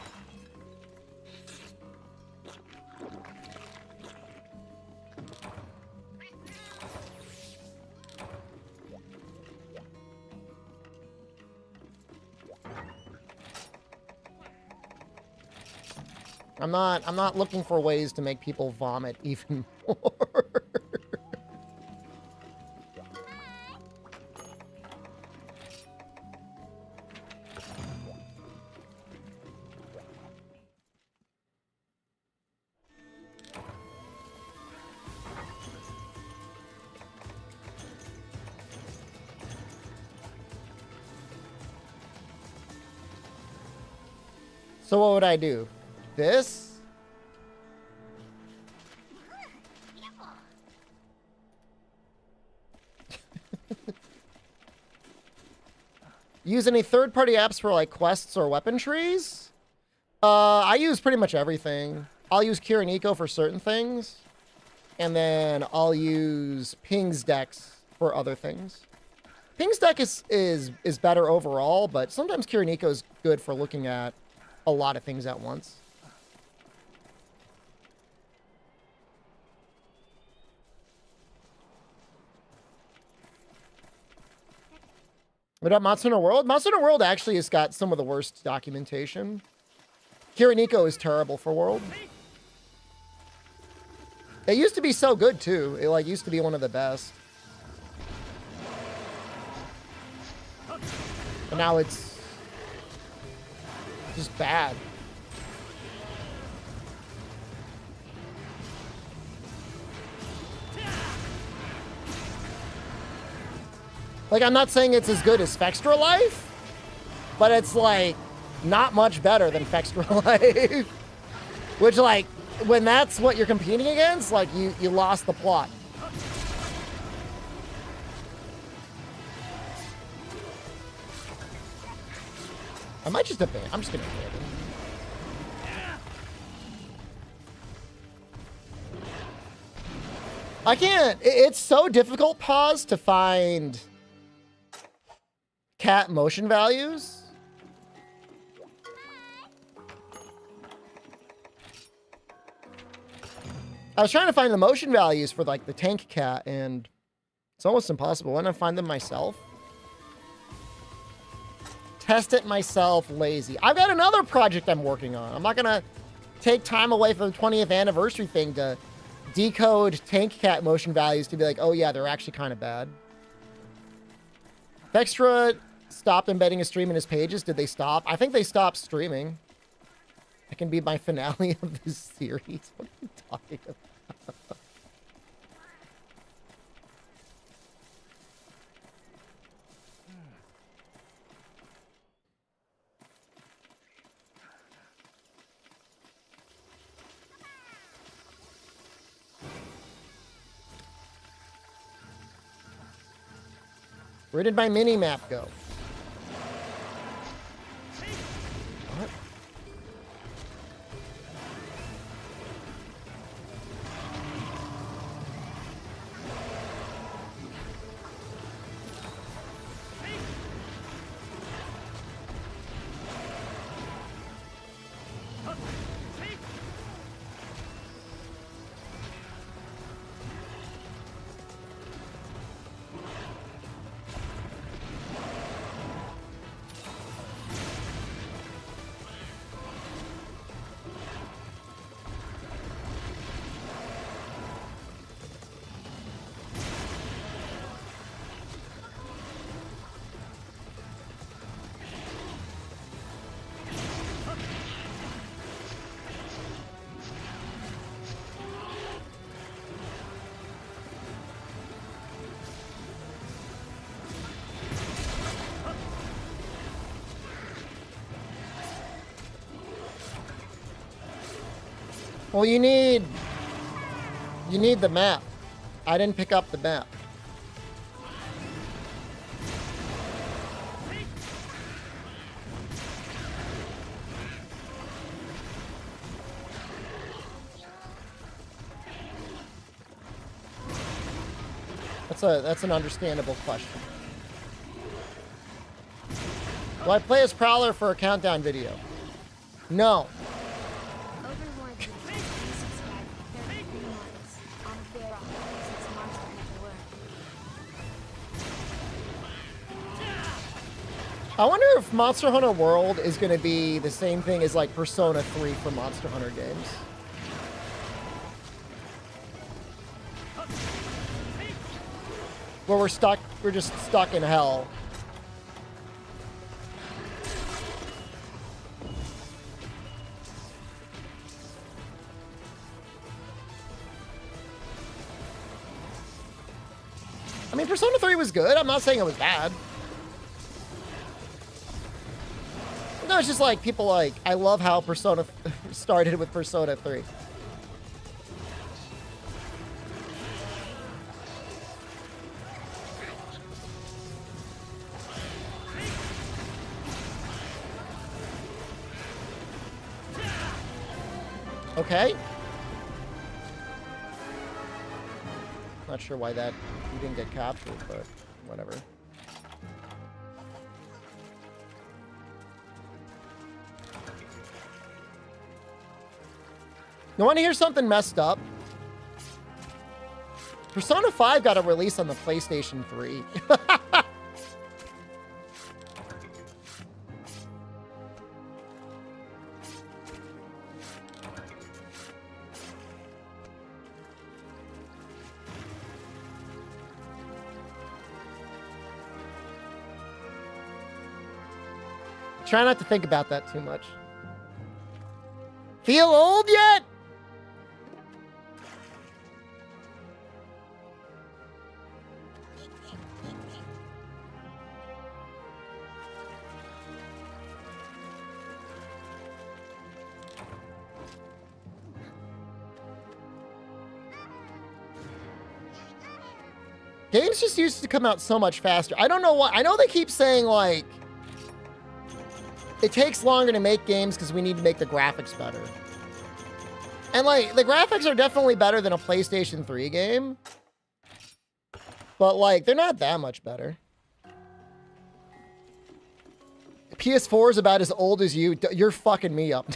I'm not looking for ways to make people vomit even more. So what would I do? This? Use any third-party apps for like quests or weapon trees? I use pretty much everything. I'll use Qurupeco for certain things, and then I'll use Ping's Dex for other things. Ping's Dex is better overall, but sometimes Qurupeco is good for looking at a lot of things at once. What about Monster Hunter World? Monster Hunter World actually has got some of the worst documentation. Qurupeco is terrible for World. It used to be so good too. It like used to be one of the best. And now it's just bad. Like, I'm not saying it's as good as Fextra Life, but it's, like, not much better than Fextra Life. Which, like, when that's what you're competing against, like, you lost the plot. I might just abandon. I'm just gonna abandon. I can't. It's so difficult, pause, to find cat motion values. I was trying to find the motion values for, like, the tank cat, and it's almost impossible. Why don't I find them myself? Test it myself, lazy. I've got another project I'm working on. I'm not gonna take time away from the 20th anniversary thing to decode tank cat motion values to be like, oh yeah, they're actually kind of bad. Fextra stopped embedding a stream in his pages. Did they stop? I think they stopped streaming. That can be my finale of this series. What are you talking about? Where did my mini-map go? What? Well, you need the map. I didn't pick up the map. That's an understandable question. Do I play as Prowler for a countdown video? No. I wonder if Monster Hunter World is going to be the same thing as, like, Persona 3 for Monster Hunter games. Where we're just stuck in hell. I mean, Persona 3 was good. I'm not saying it was bad. No, it's just like, people like, I love how Persona started with Persona 3. Okay. Not sure why that you didn't get captured, but whatever. You want to hear something messed up? Persona 5 got a release on the PlayStation 3. Try not to think about that too much. Feel old yet? Games just used to come out so much faster. I don't know why. I know they keep saying, like, it takes longer to make games because we need to make the graphics better. And, like, the graphics are definitely better than a PlayStation 3 game. But, like, they're not that much better. PS4 is about as old as you. You're fucking me up.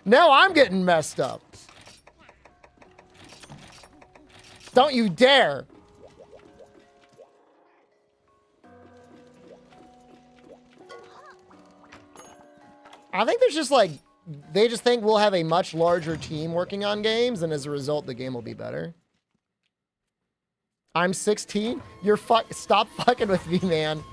Now I'm getting messed up. Don't you dare. I think there's just like, they just think we'll have a much larger team working on games, and as a result, the game will be better. I'm 16? You're stop fucking with me, man.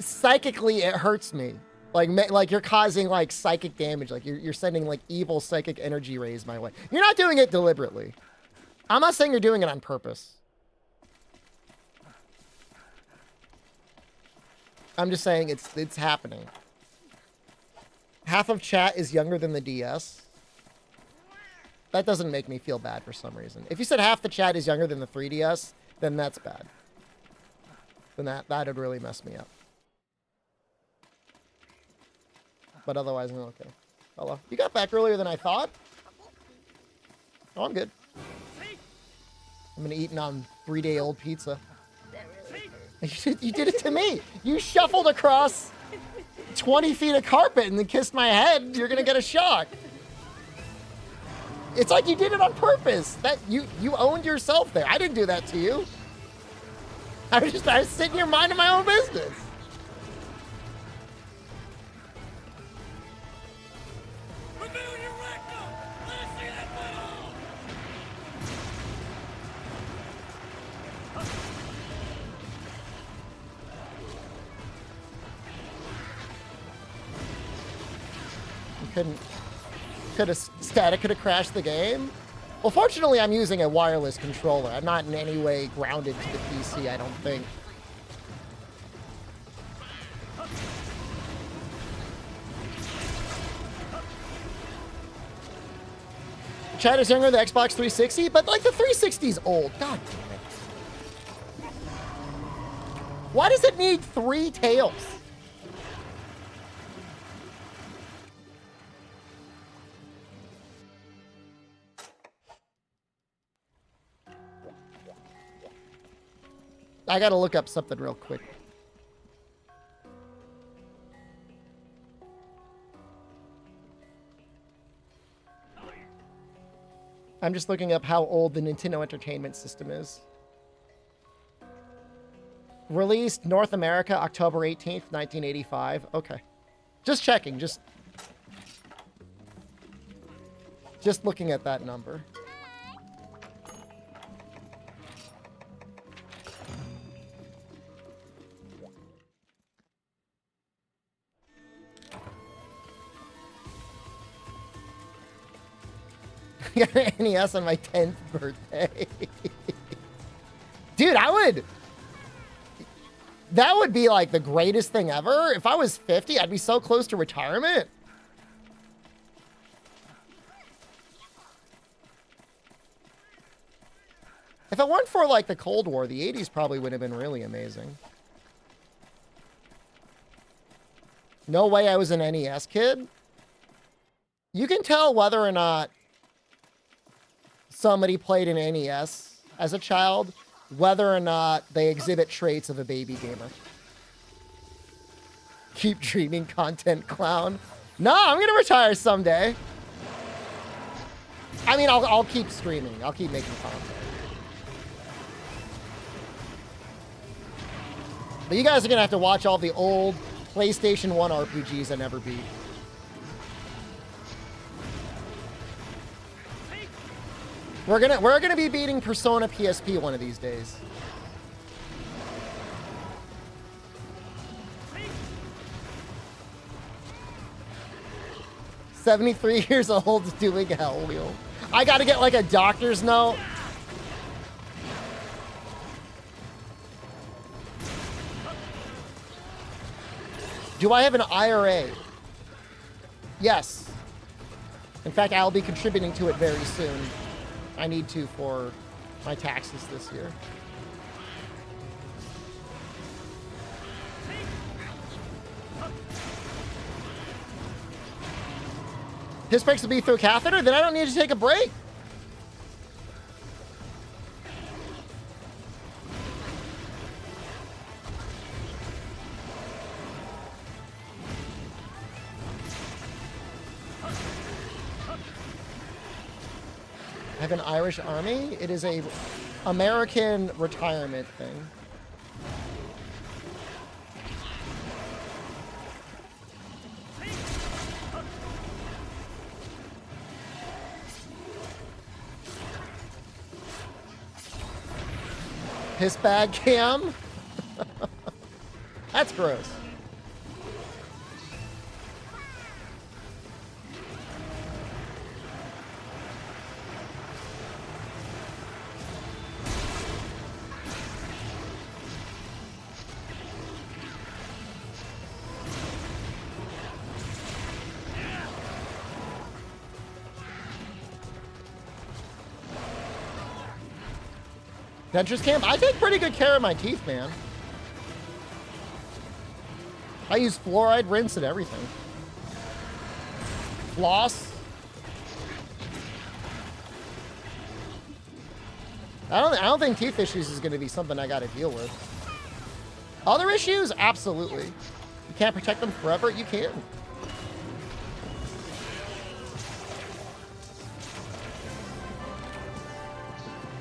Psychically, it hurts me. Like you're causing like psychic damage. Like you're sending like evil psychic energy rays my way. You're not doing it deliberately. I'm not saying you're doing it on purpose. I'm just saying it's happening. Half of chat is younger than the DS. That doesn't make me feel bad for some reason. If you said half the chat is younger than the 3DS, then that's bad. Then that would really mess me up. But otherwise, I'm okay. Hello. You got back earlier than I thought? Oh, I'm good. I'm gonna eat on 3-day-old pizza. You did it to me. You shuffled across 20 feet of carpet and then kissed my head. You're gonna get a shock. It's like you did it on purpose. That you owned yourself there. I didn't do that to you. I was sitting here minding my own business. Static could have crashed the game. Well, fortunately, I'm using a wireless controller. I'm not in any way grounded to the PC, I don't think. Chat is younger than the Xbox 360, but like the 360's old. God damn it. Why does it need 3 tails? I gotta look up something real quick. I'm just looking up how old the Nintendo Entertainment System is. Released North America, October 18th, 1985. Okay. Just checking, just looking at that number. Got an NES on my 10th birthday. Dude, that would be like the greatest thing ever. If I was 50, I'd be so close to retirement. If it weren't for like the Cold War, the 80s probably would have been really amazing. No way I was an NES kid. You can tell whether or not somebody played an NES as a child, whether or not they exhibit traits of a baby gamer. Keep dreaming, content clown. No, I'm gonna retire someday. I mean, I'll keep streaming. I'll keep making content. But you guys are gonna have to watch all the old PlayStation 1 RPGs I never beat. We're gonna be beating Persona PSP one of these days. "73 years old doing Hell Wheel." I gotta get like a doctor's note. Do I have an IRA? Yes. In fact, I'll be contributing to it very soon. I need to for my taxes this year. Piss breaks will be through a catheter? Then I don't need to take a break. I have an Irish army. It is a American retirement thing. Piss bag cam? That's gross. Dentures camp? I take pretty good care of my teeth, man. I use fluoride rinse and everything. Floss. I don't think teeth issues is going to be something I got to deal with. Other issues? Absolutely. You can't protect them forever? You can.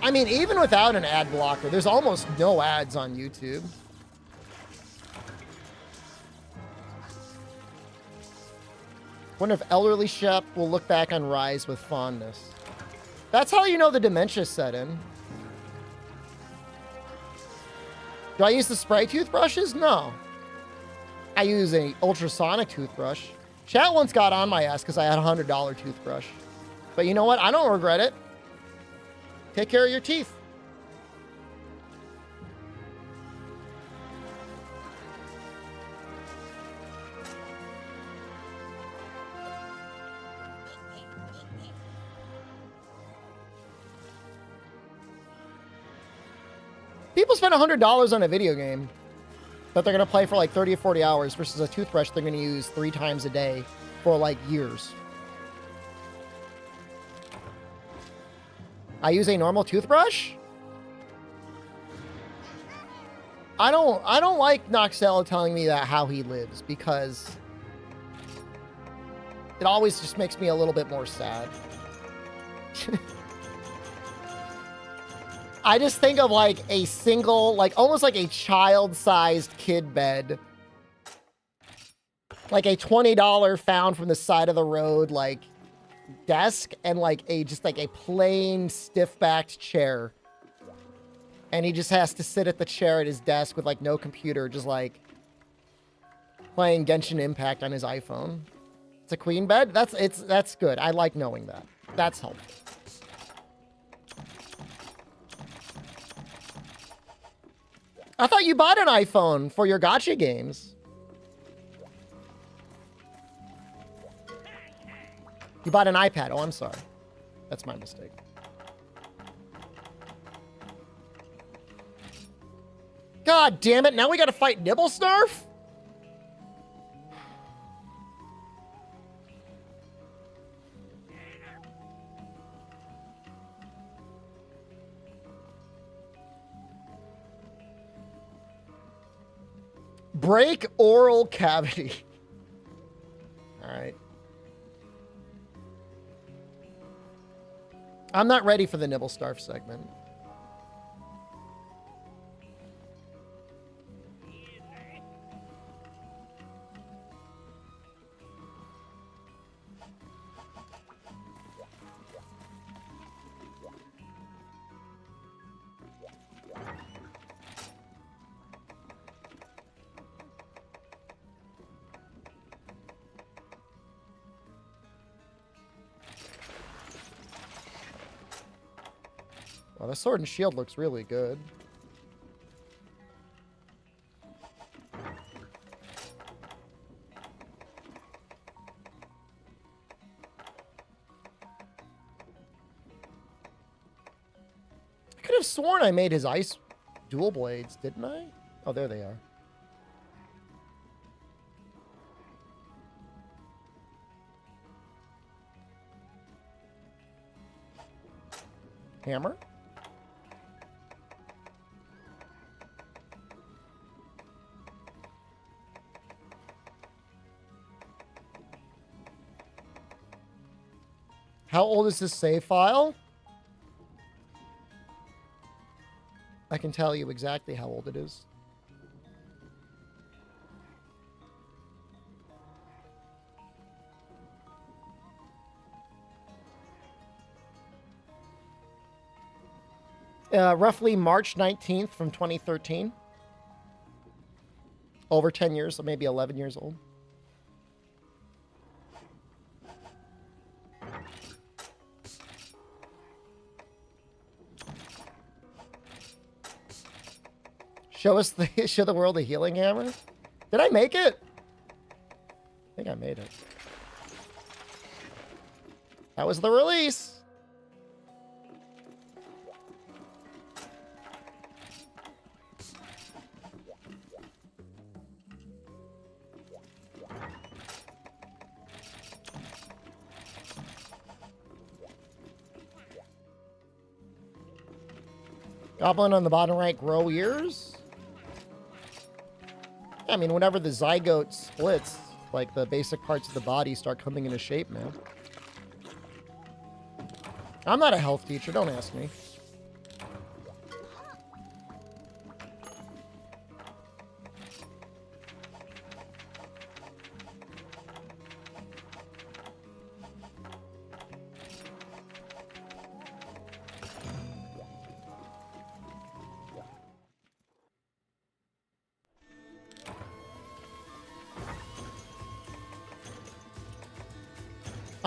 I mean, even without an ad blocker, there's almost no ads on YouTube. Wonder if elderly Shep will look back on Rise with fondness. That's how you know the dementia set in. Do I use the spray toothbrushes? No. I use an ultrasonic toothbrush. Chat once got on my ass because I had a $100 toothbrush. But you know what? I don't regret it. Take care of your teeth. People spend $100 on a video game that they're going to play for like 30 or 40 hours versus a toothbrush they're going to use 3 times a day for like years. I use a normal toothbrush? I don't like Noxella telling me that how he lives because it always just makes me a little bit more sad. I just think of like a single, like almost like a child-sized kid bed. Like a $20 found from the side of the road, like desk and like just like a plain stiff-backed chair. And he just has to sit at the chair at his desk with like no computer, just like playing Genshin Impact on his iPhone. It's a queen bed? That's good. I like knowing that. That's helpful. I thought you bought an iPhone for your gacha games. You bought an iPad. Oh, I'm sorry. That's my mistake. God damn it. Now we got to fight Nibblesnarf? Break oral cavity. All right. I'm not ready for the Nibblesnarf segment. Wow, the sword and shield looks really good. have sworn I made his ice dual blades, didn't I? Oh, there they are. Hammer? How old is this save file? I can tell you exactly how old it is. Roughly March 19th from 2013. Over 10 years, so maybe 11 years old. Show the world a healing hammer. Did I make it? I think I made it. That was the release. Goblin on the bottom right, grow ears? Yeah, I mean, whenever the zygote splits, like the basic parts of the body start coming into shape, man. I'm not a health teacher, don't ask me.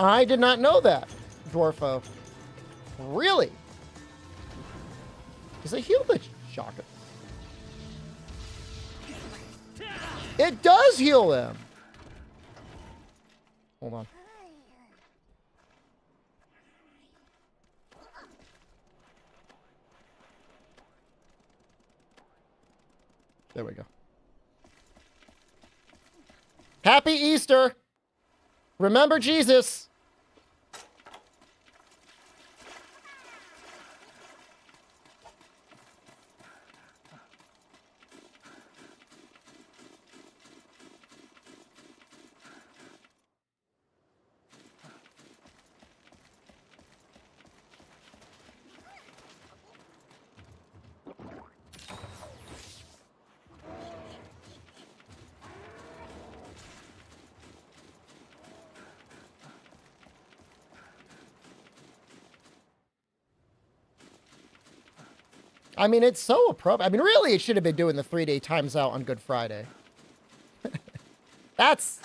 I did not know that, Dwarfo. Really? Does it heal the shotgun? It does heal them. Hold on. There we go. Happy Easter. Remember Jesus. I mean, it's so appropriate. I mean, really, it should have been doing the 3-day times out on Good Friday. That's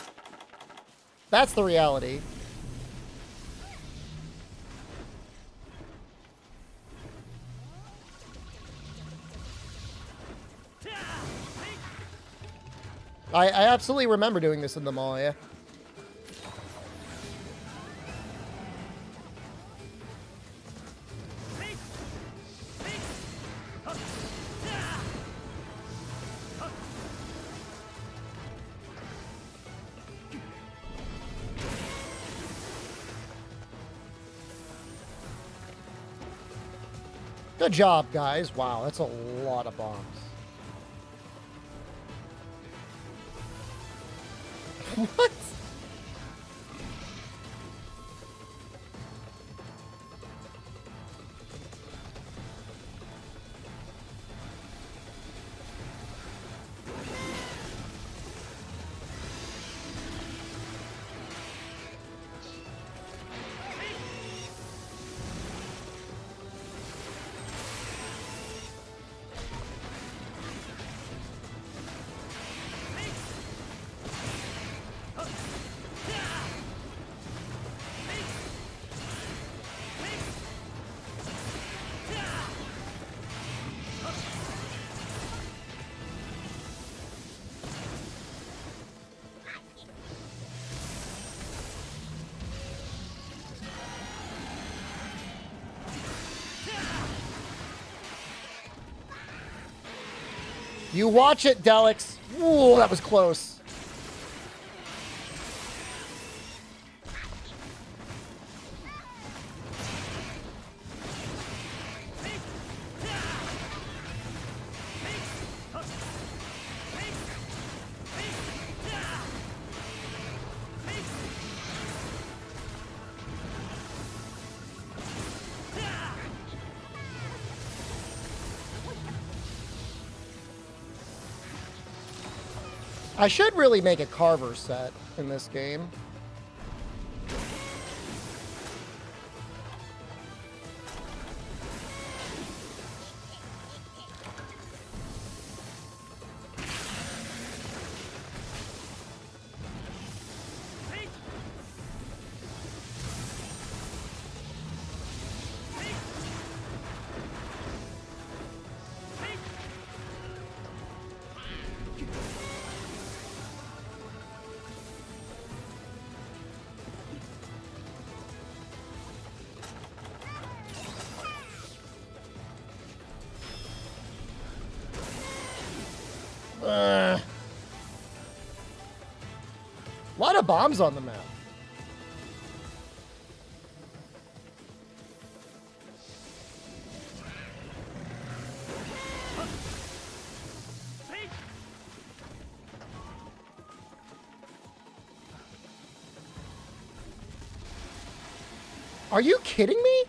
the reality. I absolutely remember doing this in the mall, yeah. Good job, guys. Wow, that's a lot of bombs. What? You watch it, Delix. Ooh, that was close. I should really make a Carver set in this game. A lot of bombs on the map. Are you kidding me?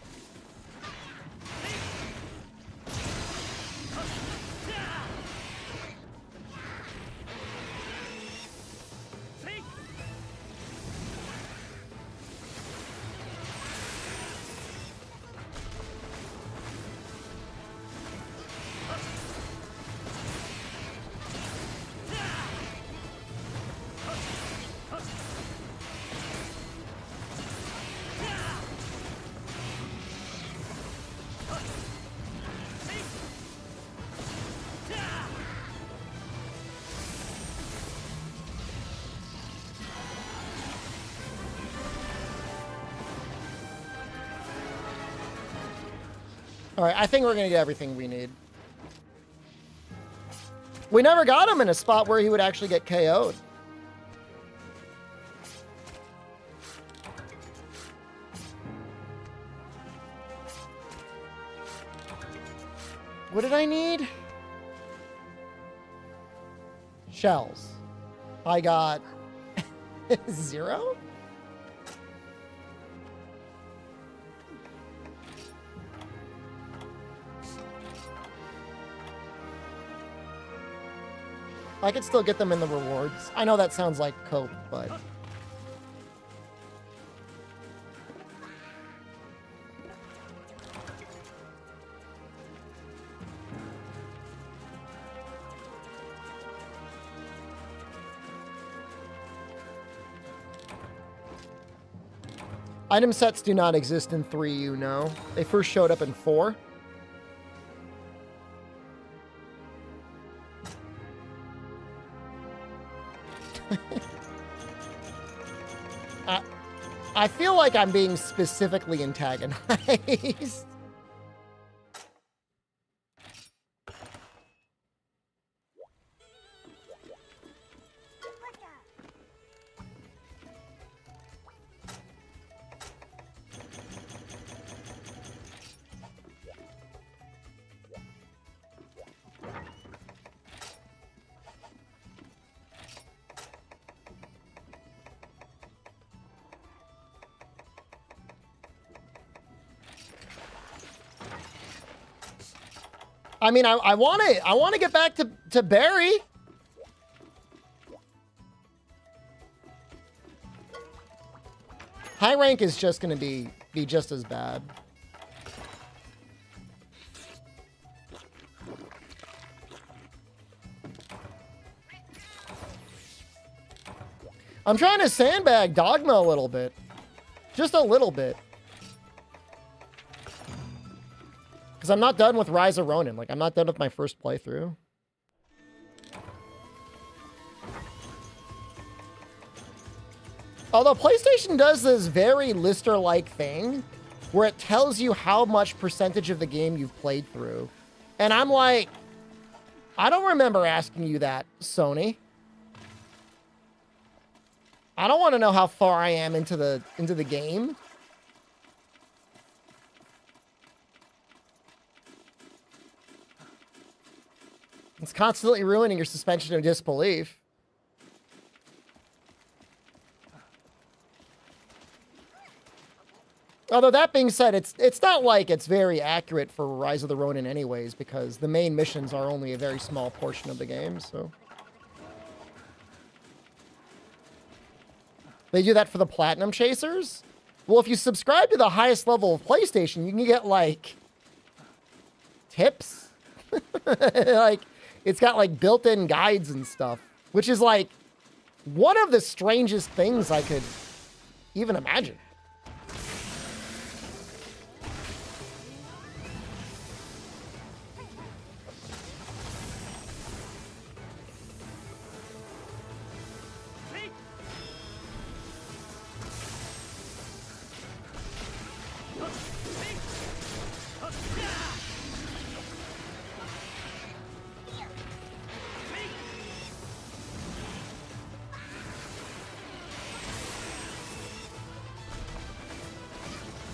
All right, I think we're going to get everything we need. We never got him in a spot where he would actually get KO'd. What did I need? Shells. I got 0? I could still get them in the rewards. I know that sounds like cope, but... Item sets do not exist in 3, you know. They first showed up in 4. I feel like I'm being specifically antagonized. I mean, I want to get back to Barry. High rank is just going to be just as bad. I'm trying to sandbag Dogma a little bit. Just a little bit. Because I'm not done with Rise of Ronin. Like, I'm not done with my first playthrough. Although PlayStation does this very Lister-like thing where it tells you how much percentage of the game you've played through. And I'm like, I don't remember asking you that, Sony. I don't want to know how far I am into the game. It's constantly ruining your suspension of disbelief. Although that being said, it's not like it's very accurate for Rise of the Ronin anyways, because the main missions are only a very small portion of the game, so. They do that for the Platinum Chasers? Well, if you subscribe to the highest level of PlayStation, you can get, like, tips. Like, it's got, like, built-in guides and stuff, which is, like, one of the strangest things I could even imagine.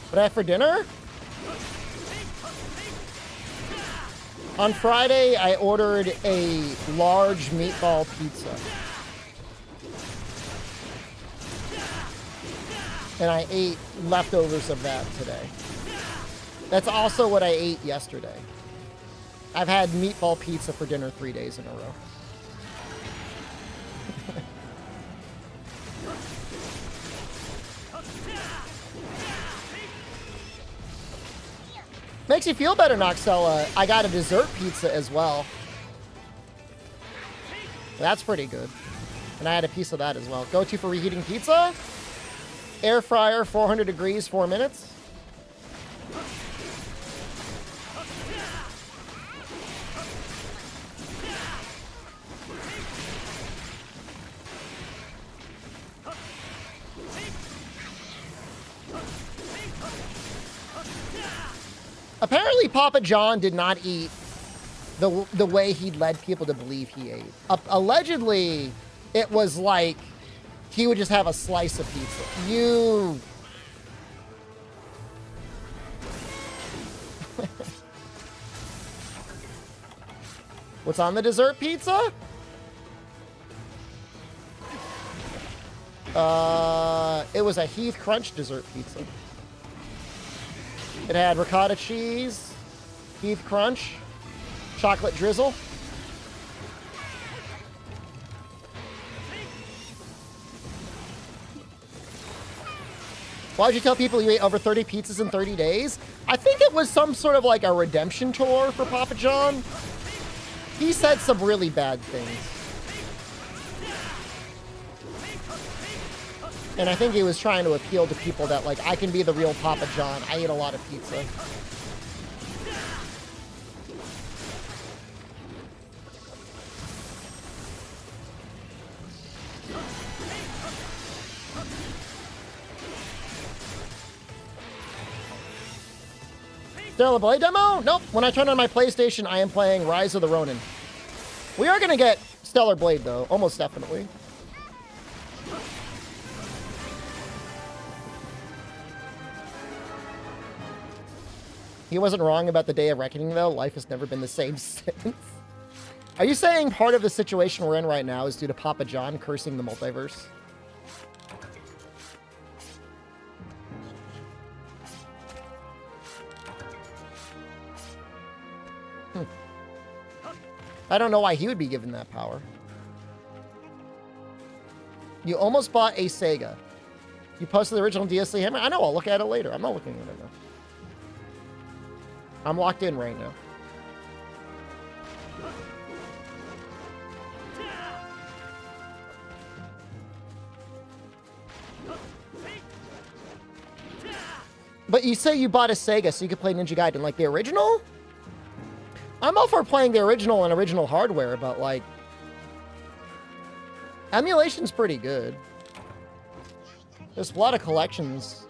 What I have for dinner? On Friday, I ordered a large meatball pizza. And I ate leftovers of that today. That's also what I ate yesterday. I've had meatball pizza for dinner 3 days in a row. Makes you feel better, Noxella. I got a dessert pizza as well. That's pretty good. And I had a piece of that as well. Go-to for reheating pizza? Air fryer, 400 degrees, 4 minutes. Apparently, Papa John did not eat the way he led people to believe he ate. Allegedly, it was like he would just have a slice of pizza. You... What's on the dessert pizza? It was a Heath Crunch dessert pizza. It had ricotta cheese, Heath Crunch, chocolate drizzle. Why would you tell people you ate over 30 pizzas in 30 days? I think it was some sort of like a redemption tour for Papa John. He said some really bad things. And I think he was trying to appeal to people that, like, I can be the real Papa John. I eat a lot of pizza. Stellar Blade demo? Nope. When I turn on my PlayStation, I am playing Rise of the Ronin. We are going to get Stellar Blade, though. Almost definitely. He wasn't wrong about the Day of Reckoning, though. Life has never been the same since. Are you saying part of the situation we're in right now is due to Papa John cursing the multiverse? I don't know why he would be given that power. You almost bought a Sega. You posted the original DSC Hammer? I know, I'll look at it later. I'm not looking at it now. I'm locked in right now. But you say you bought a Sega so you could play Ninja Gaiden, like the original? I'm all for playing the original on original hardware, but like... emulation's pretty good. There's a lot of collections.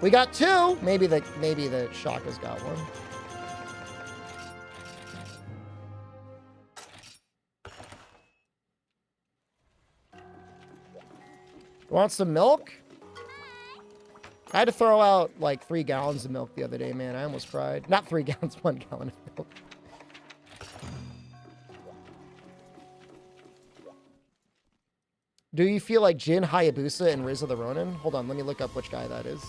We got 2. Maybe the Shaka's got one. Want some milk? I had to throw out like 3 gallons of milk the other day, man. I almost cried. Not 3 gallons, 1 gallon of milk. Do you feel like Jin, Hayabusa, and Riz of the Ronin? Hold on, let me look up which guy that is.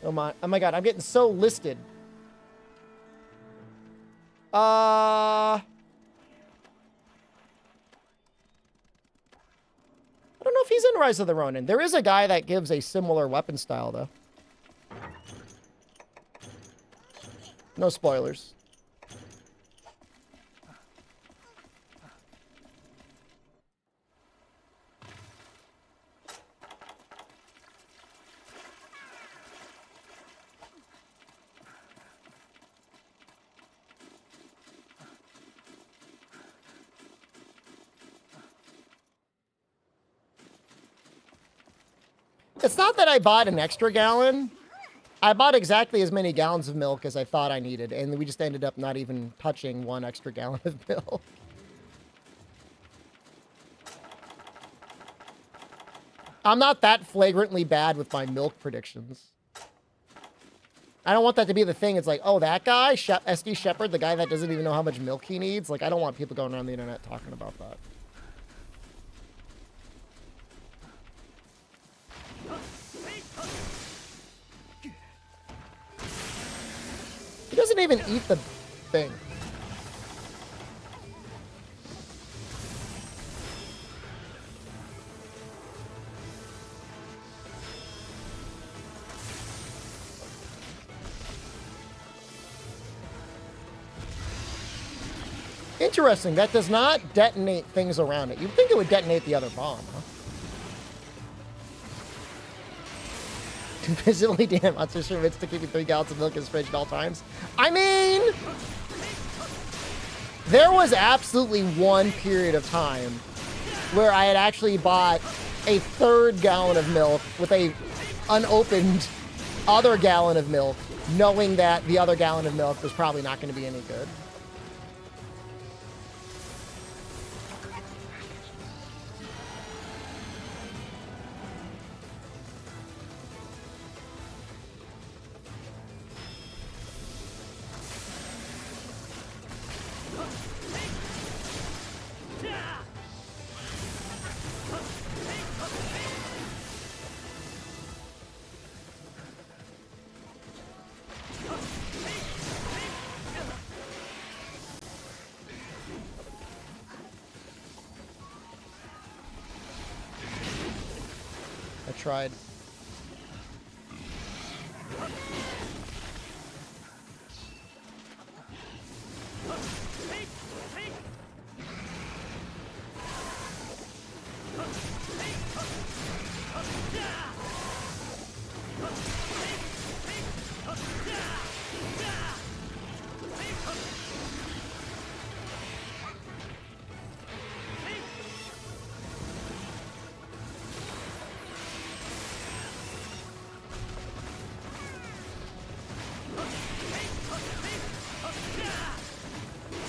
Oh my god, I'm getting so listed. I don't know if he's in Rise of the Ronin. There is a guy that gives a similar weapon style, though. No spoilers. It's not that I bought an extra gallon. I bought exactly as many gallons of milk as I thought I needed, and we just ended up not even touching 1 extra gallon of milk. I'm not that flagrantly bad with my milk predictions. I don't want that to be the thing. It's like, oh, that guy, SD Shepherd, the guy that doesn't even know how much milk he needs. Like, I don't want people going around the internet talking about that. He doesn't even eat the thing. Interesting. That does not detonate things around it. You'd think it would detonate the other bomb, huh? Visibly damn monster sure to keep 3 gallons of milk in his fridge at all times. I mean, there was absolutely one period of time where I had actually bought a 3rd gallon of milk with a unopened other gallon of milk, knowing that the other gallon of milk was probably not going to be any good. Tried.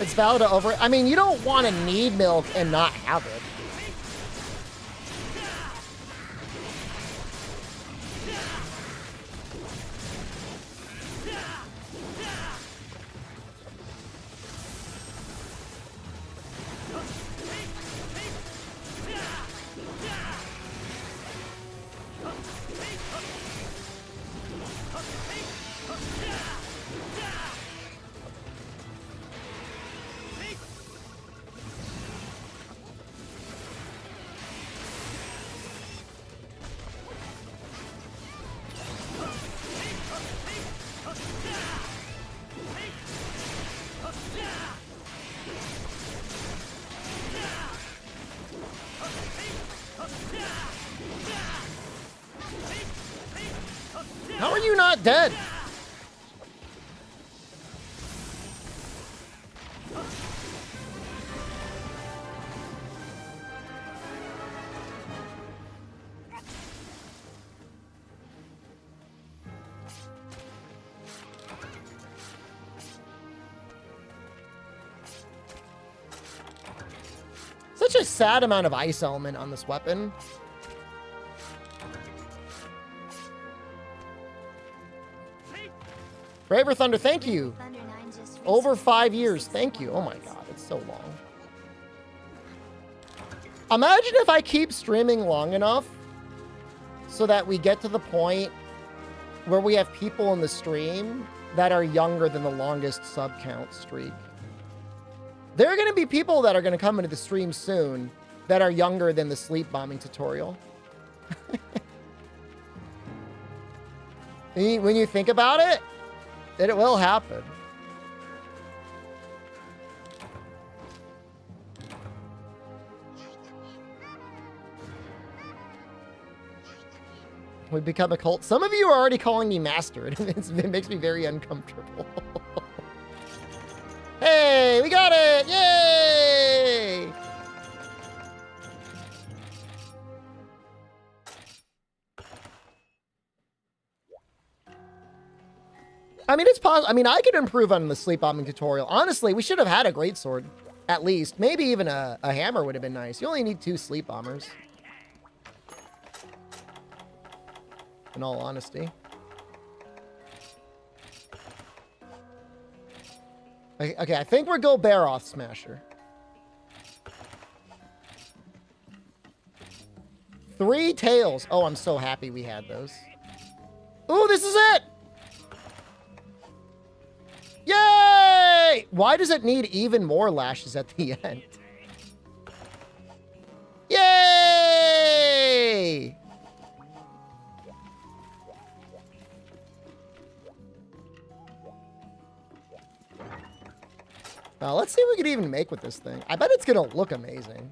It's valid to over... I mean, you don't want to need milk and not have it. How are you not dead? such a sad amount of ice element on this weapon. Braver Thunder, thank you. Over 5 years, thank you. Oh my god, it's so long. Imagine if I keep streaming long enough so that we get to the point where we have people in the stream that are younger than the longest sub count streak. There are going to be people that are going to come into the stream soon that are younger than the sleep bombing tutorial. When you think about it, it will happen. We become a cult. Some of you are already calling me master. It makes me very uncomfortable. Hey, we got it! Yay! I mean, it's possible. I mean, I could improve on the sleep bombing tutorial. Honestly, we should have had a greatsword, at least. Maybe even a hammer would have been nice. You only need 2 sleep bombers. In all honesty. Okay, I think we're go Baroth Smasher. 3 tails. Oh, I'm so happy we had those. Ooh, this is it! Yay! Why does it need even more lashes at the end? Yay! Let's see what we can even make with this thing. I bet it's gonna look amazing.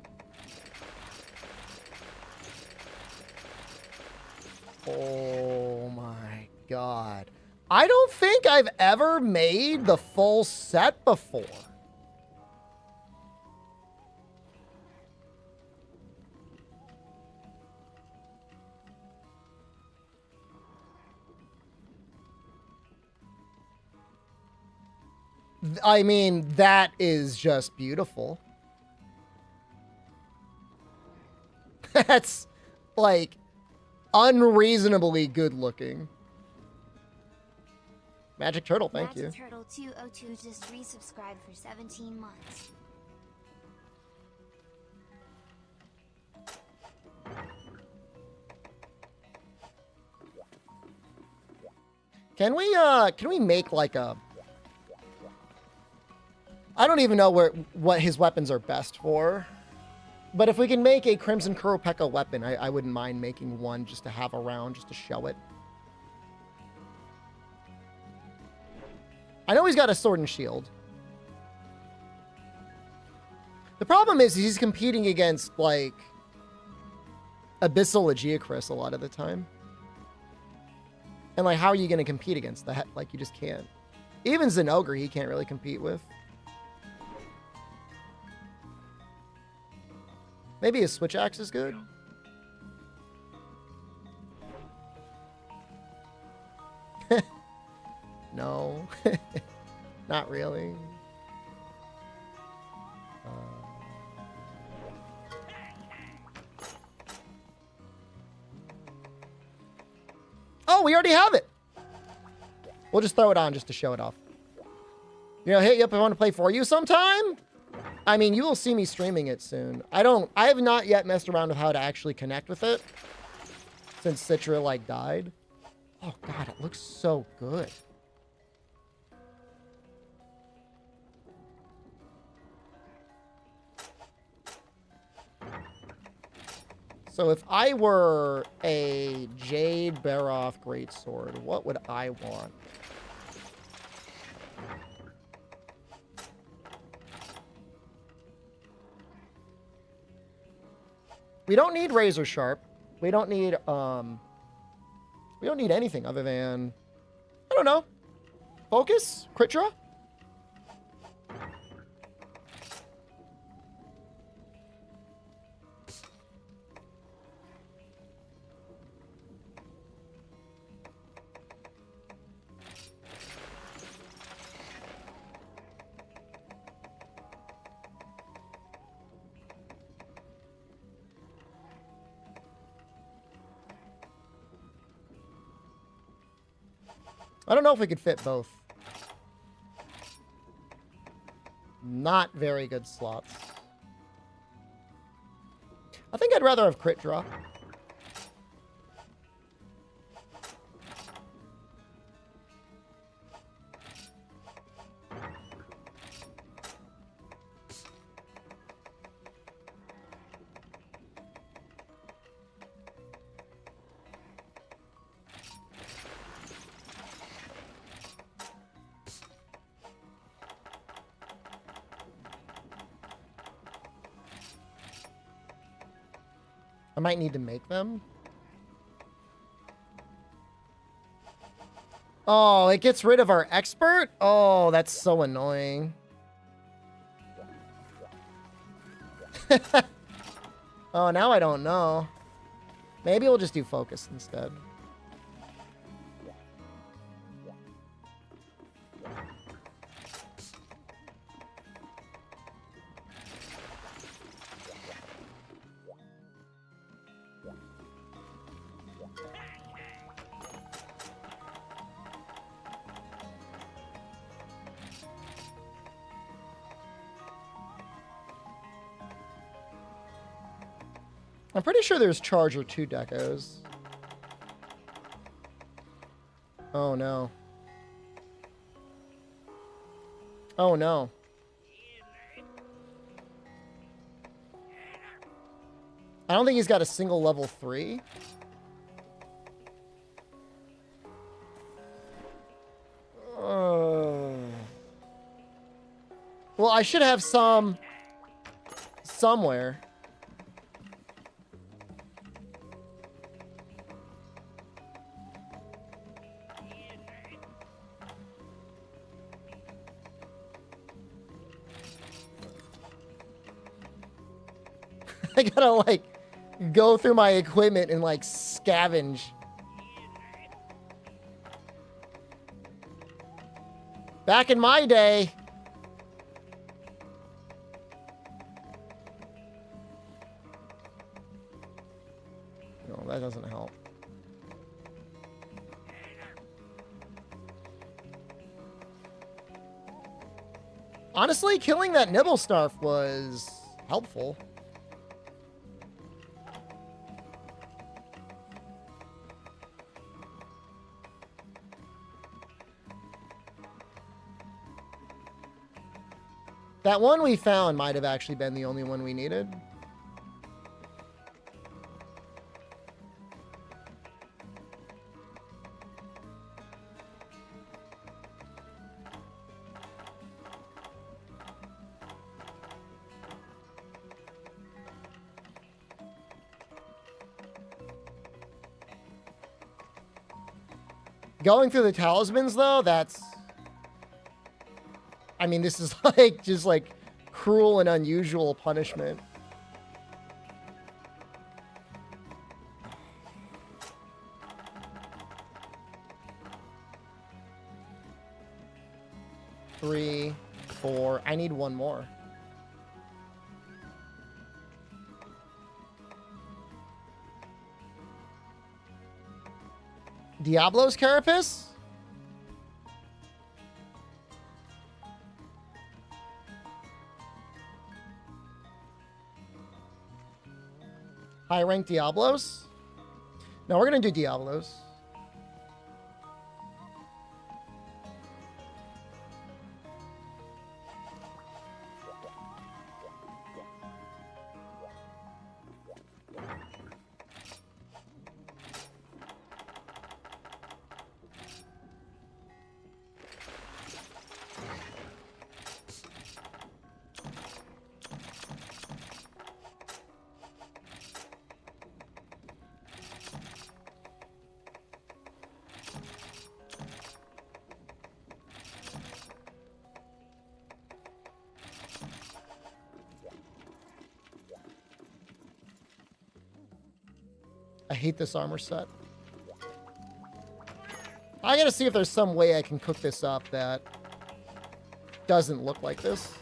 Oh my god. I don't think I've ever made the full set before. I mean, that is just beautiful. That's, like, unreasonably good looking. Magic Turtle, thank you. Magic Turtle 202 just resubscribed for 17 months. Can we make like a... I don't even know what his weapons are best for. But if we can make a Crimson Qurupeco weapon, I wouldn't mind making one just to have around, just to show it. I know he's got a sword and shield. The problem is he's competing against, like, Abyssal Aegiacris a lot of the time. And, like, how are you going to compete against that? Like, you just can't. Even Zenogre he can't really compete with. Maybe his switch axe is good. No. Not really. Oh, we already have it. We'll just throw it on just to show it off. You know, hit you up if I want to play for you sometime. I mean, you will see me streaming it soon. I have not yet messed around with how to actually connect with it since Citra, like, died. Oh, God, it looks so good. So if I were a Jade Baroth Greatsword, what would I want? We don't need Razor Sharp. We don't need anything other than, I don't know, Focus? Crit Draw? I don't know if we could fit both. Not very good slots. I think I'd rather have crit draw. I might need to make them. Oh, it gets rid of our expert? Oh, that's so annoying. Oh, now I don't know. Maybe we'll just do focus instead. I'm pretty sure there's charge or 2 decos. Oh no. Oh no. I don't think he's got a single level 3. Well, I should have some somewhere. I gotta, like, go through my equipment and, like, scavenge. Back in my day. No, that doesn't help. Honestly, killing that Nibblesnarf was helpful. That one we found might have actually been the only one we needed. Going through the talismans, though, that's... I mean, this is like just like cruel and unusual punishment. Three, 4. I need one more. Diablo's Carapace? High rank Diablos? No, we're going to do Diablos. I hate this armor set. I gotta see if there's some way I can cook this up that doesn't look like this.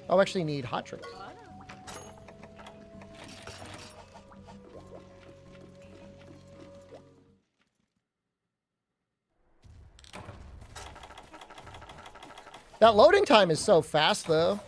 Oh, actually need hot tricks. That loading time is so fast, though.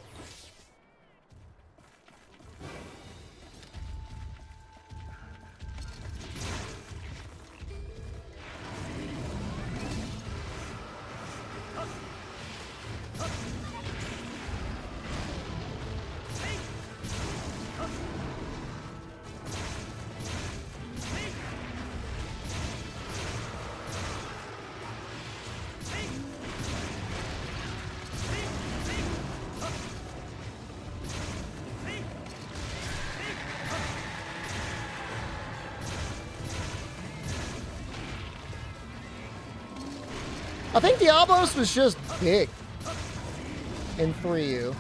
I think Diablos was just big in 3U.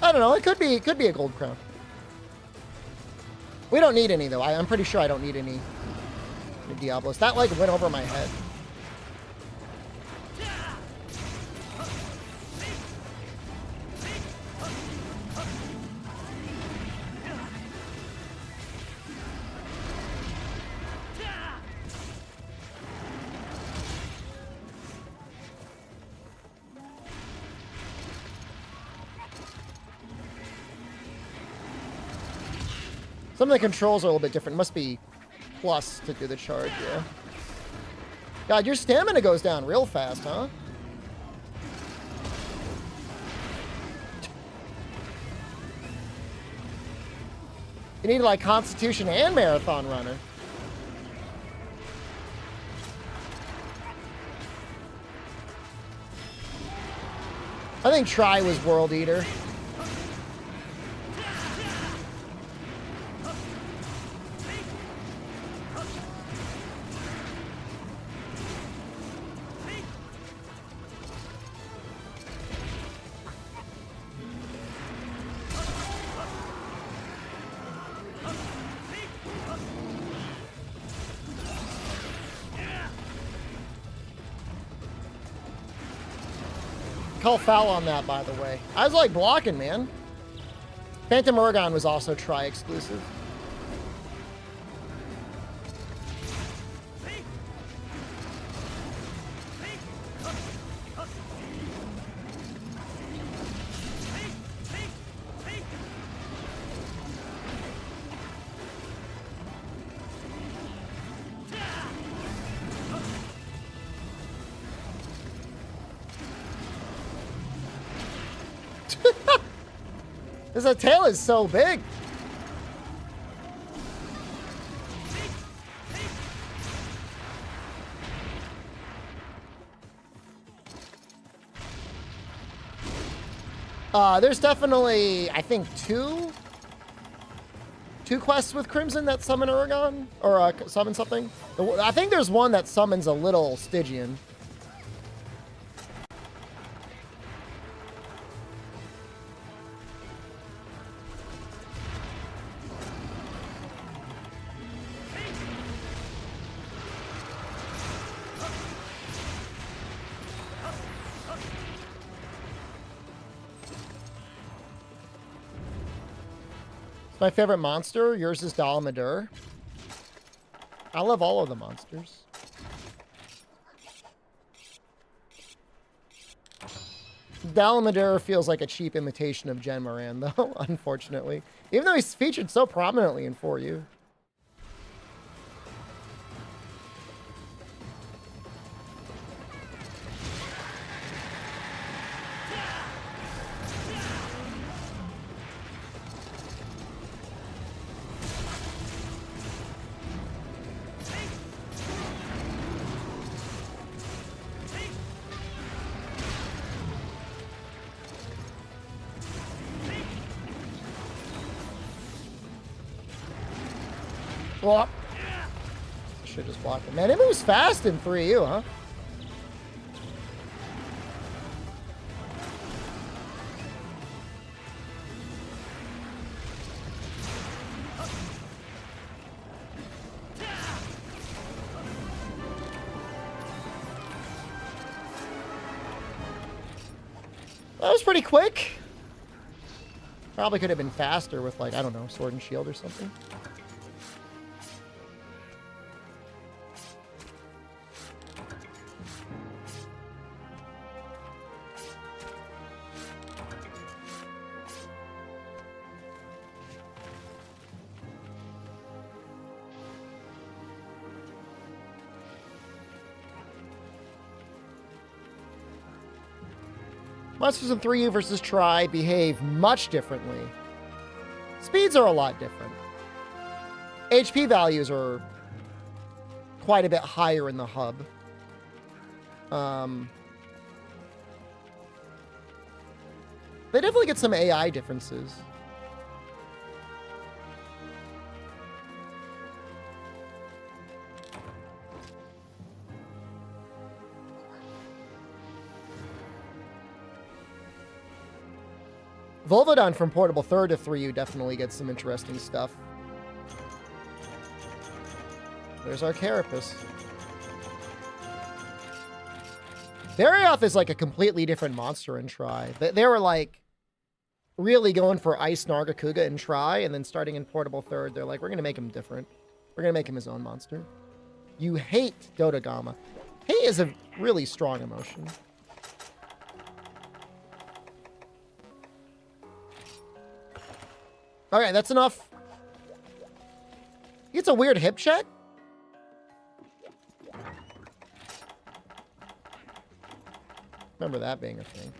I don't know. It could be a gold crown. We don't need any though. I'm pretty sure I don't need any Diablos. That like went over my head. Some of the controls are a little bit different. Must be plus to do the charge, yeah. God, your stamina goes down real fast, huh? You need like Constitution and Marathon Runner. I think Try was World Eater. Call foul on that, by the way. I was like blocking, man. Phantom Oregon was also Try exclusive. This tail is so big. There's definitely, I think, two quests with Crimson that summon Oregon, or summon something. I think there's one that summons a little Stygian. My favorite monster. Yours is Dalmadur. I love all of the monsters. Dalmadur feels like a cheap imitation of Jen Moran, though, unfortunately. Even though he's featured so prominently in 4U. Well, I should just block it. Man, it moves fast in 3U, huh? That was pretty quick. Probably could have been faster with, like, I don't know, sword and shield or something. Monsters in 3U versus Tri behave much differently. Speeds are a lot different. HP values are quite a bit higher in the hub. They definitely get some AI differences. Volvodon from Portable Third to 3U definitely gets some interesting stuff. There's our Carapace. Varioth is like a completely different monster in Tri. They were like really going for Ice Nargacuga in Tri, and then starting in Portable Third, they're like, we're going to make him different. We're going to make him his own monster. You hate Dodogama. Hate is a really strong emotion. Okay, that's enough. It's a weird hip check. Remember that being a thing.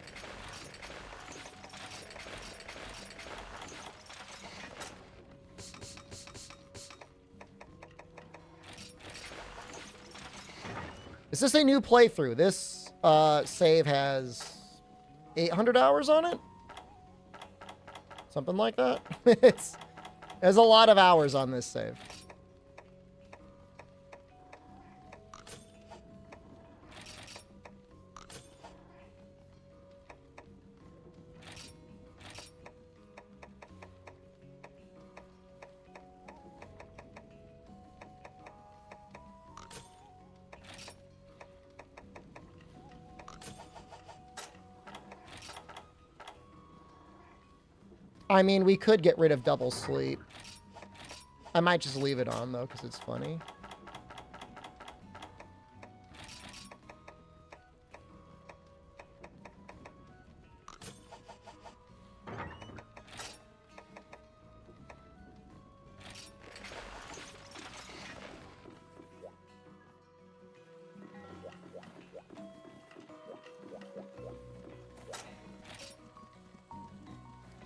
Is this a new playthrough? This save has 800 hours on it? Something like that. There's a lot of hours on this save. I mean, we could get rid of double sleep. I might just leave it on, though, because it's funny.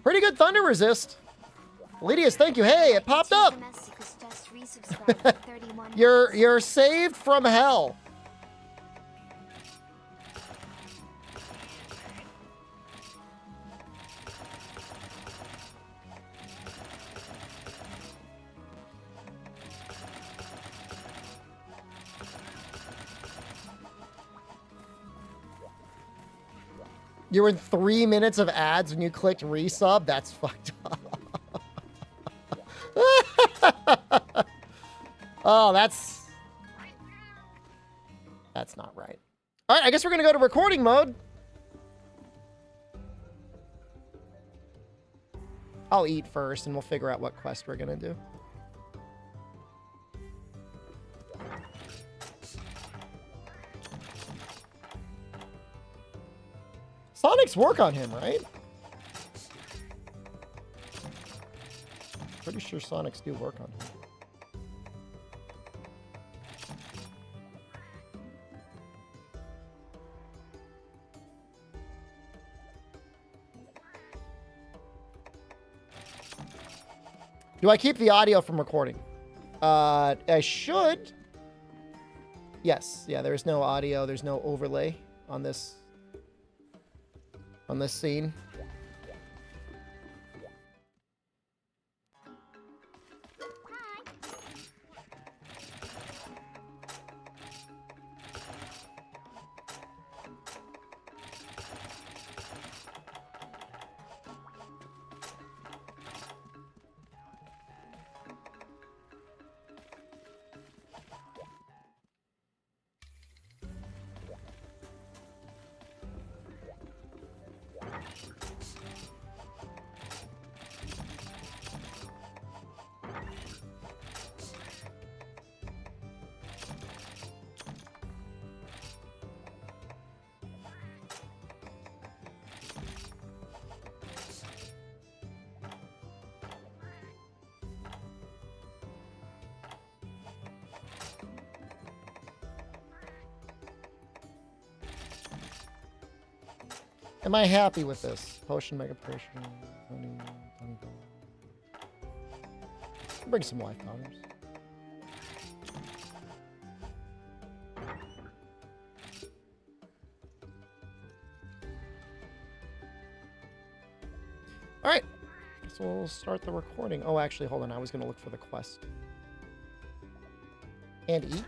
Pretty good thunder resist. Lydius, thank you. Hey, it popped up. You're saved from hell. You were in 3 minutes of ads when you clicked resub? That's fucked up. Oh, that's not right. All right, I guess we're going to go to recording mode. I'll eat first, and we'll figure out what quest we're going to do. Sonics work on him, right? Pretty sure Sonics do work on him. Do I keep the audio from recording? I should. Yes. Yeah, there's no audio. There's no overlay on this scene. Am I happy with this? Potion, Mega Potion. Bring some life powders. All right. So we'll start the recording. Oh, actually, hold on. I was going to look for the quest. And eat.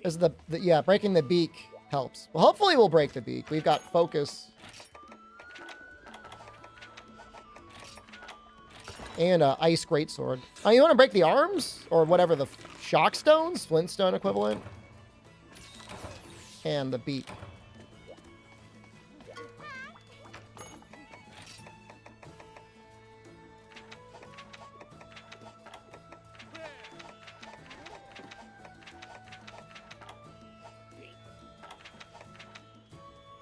Is yeah, breaking the beak helps. Well, hopefully we'll break the beak. We've got focus. And ice greatsword. Oh, you want to break the arms? Or whatever, the shock stones? Flintstone equivalent? And the beak.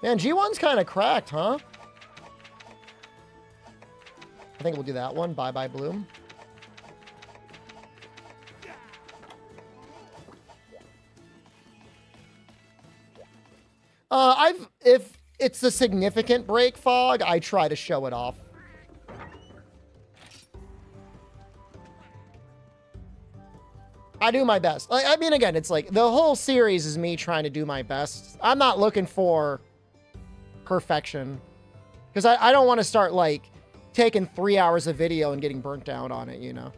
Man, G1's kind of cracked, huh? I think we'll do that one. Bye-bye, Bloom. If it's a significant break fog, I try to show it off. I do my best. I mean, again, it's like the whole series is me trying to do my best. I'm not looking for perfection because I don't want to start like taking 3 hours of video and getting burnt out on it, you know?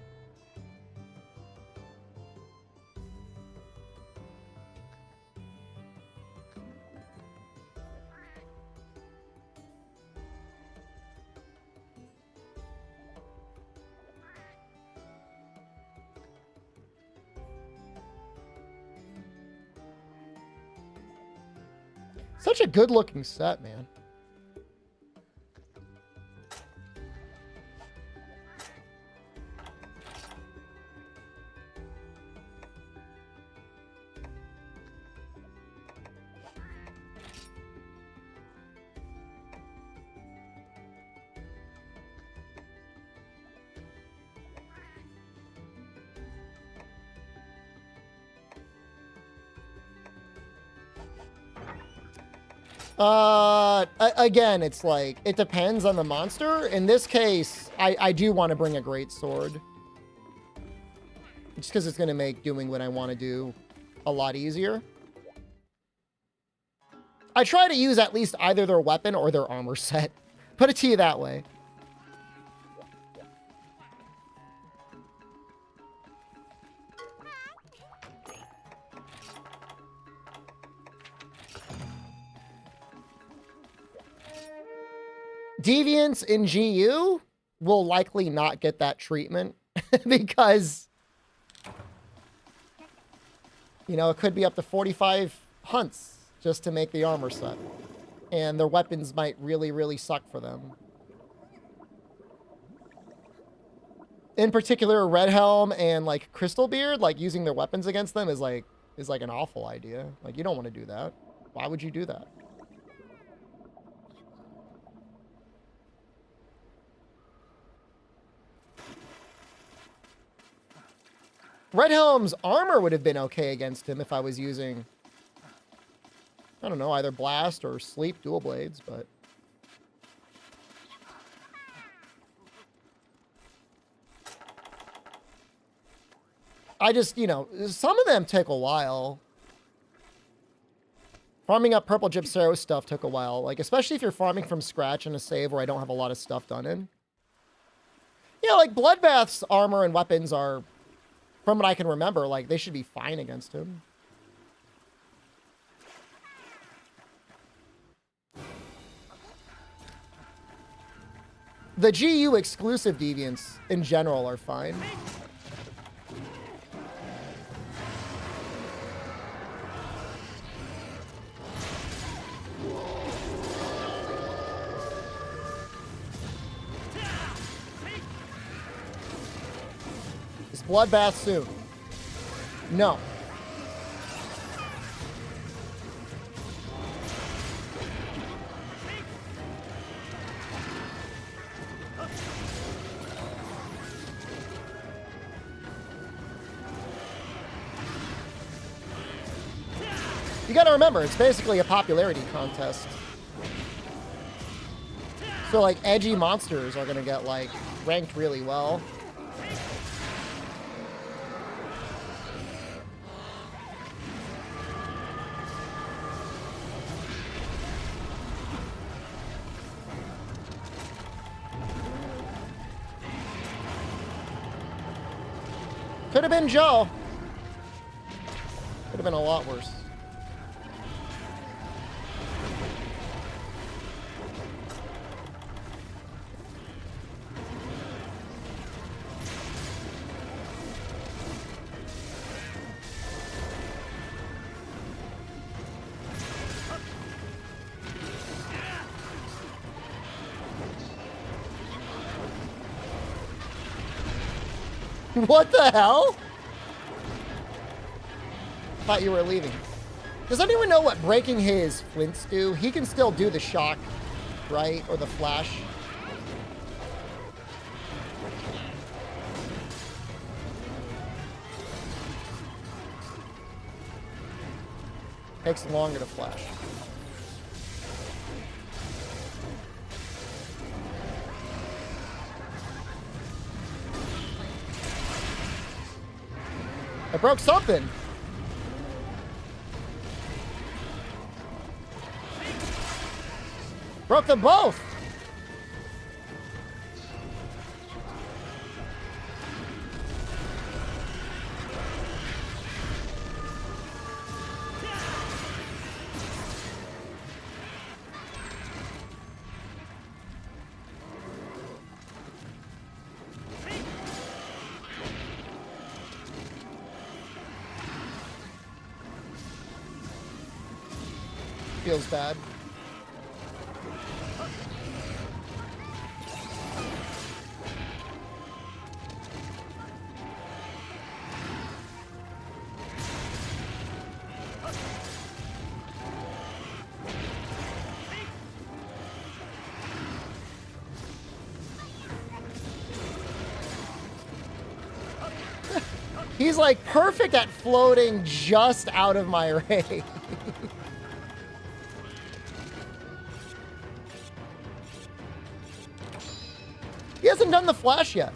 Such a good looking set, man. Again, it's like, it depends on the monster. In this case, I do want to bring a great sword. Just because it's going to make doing what I want to do a lot easier. I try to use at least either their weapon or their armor set. Put it to you that way. Deviants in GU will likely not get that treatment because, you know, it could be up to 45 hunts just to make the armor set. And their weapons might really, really suck for them. In particular, Red Helm and like Crystal Beard, like using their weapons against them is like an awful idea. Like, you don't want to do that. Why would you do that? Red Helm's armor would have been okay against him if I was using, I don't know, either Blast or Sleep dual blades, but... I just, you know, some of them take a while. Farming up Purple Gypsero stuff took a while, like, especially if you're farming from scratch in a save where I don't have a lot of stuff done in. Yeah, like, Bloodbath's armor and weapons are... From what I can remember, like, they should be fine against him. The GU exclusive deviants in general are fine. Bloodbath soon. No. You gotta remember, it's basically a popularity contest. So like edgy monsters are gonna get like ranked really well. Could have been Joe. Could have been a lot worse. What the hell? Thought you were leaving. Does anyone know what breaking his flints do? He can still do the shock, right? Or the flash. Takes longer to flash. I broke something. Broke them both. Feels bad. He's like perfect at floating just out of my range. He hasn't done the flash yet.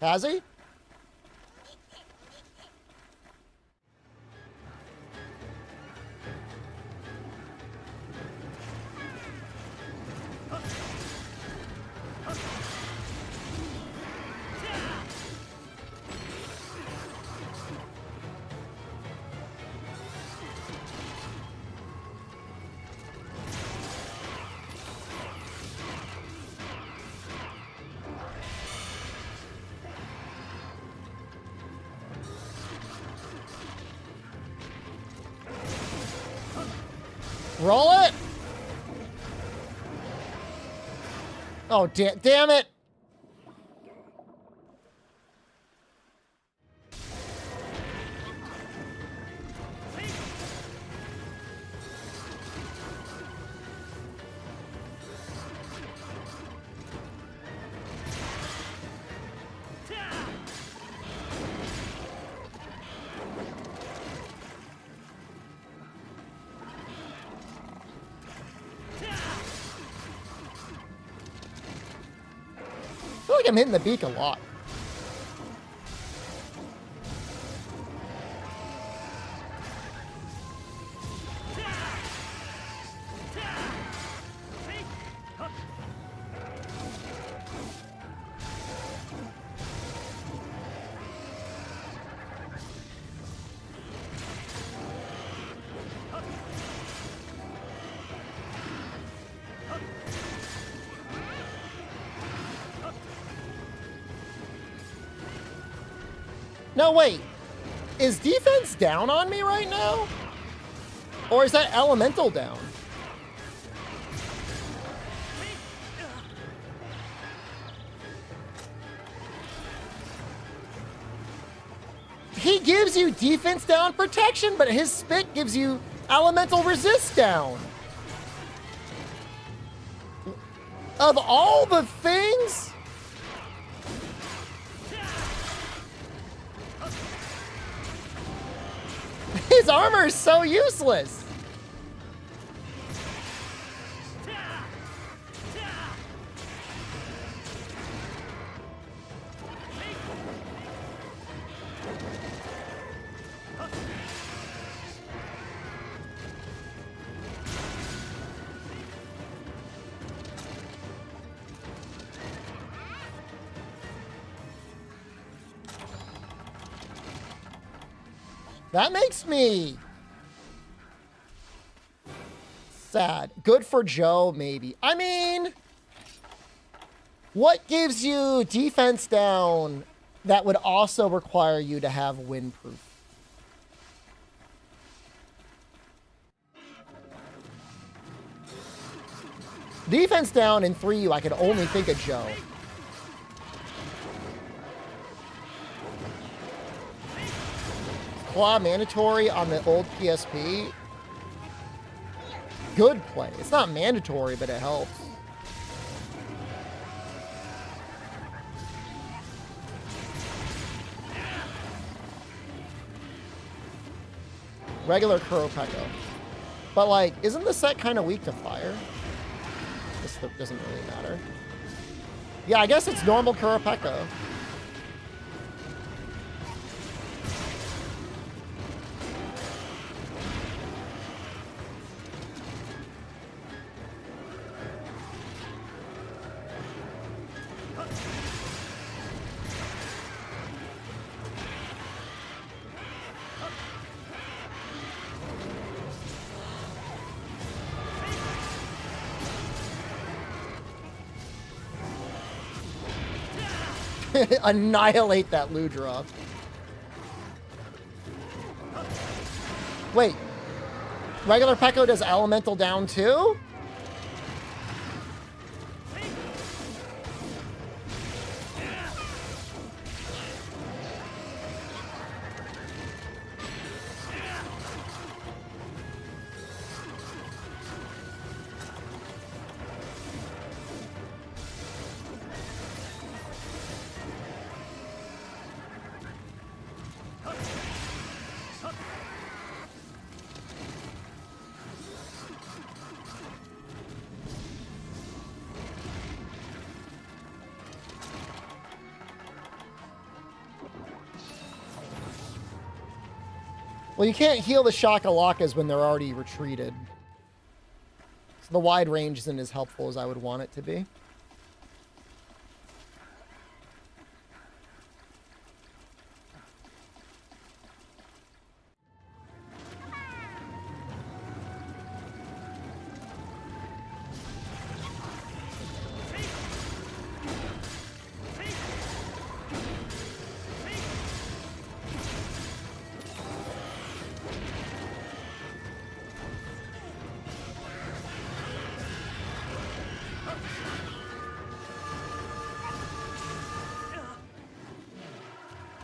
Has he? Roll it! Oh, damn it! I feel like I'm hitting the beak a lot. No, wait. Is defense down on me right now? Or is that elemental down? He gives you defense down protection, but his spit gives you elemental resist down. Of all the things? His armor is so useless. That makes me sad. Good for Joe, maybe. I mean, what gives you defense down that would also require you to have windproof? Defense down in 3U, I could only think of Joe. Claw mandatory on the old PSP. Good play. It's not mandatory, but it helps. Regular Qurupeco. But, like, isn't the set kind of weak to fire? This doesn't really matter. Yeah, I guess it's normal Qurupeco. Annihilate that Ludra. Wait. Regular Pekko does elemental down too? Well, you can't heal the Shakalakas when they're already retreated. So the wide range isn't as helpful as I would want it to be.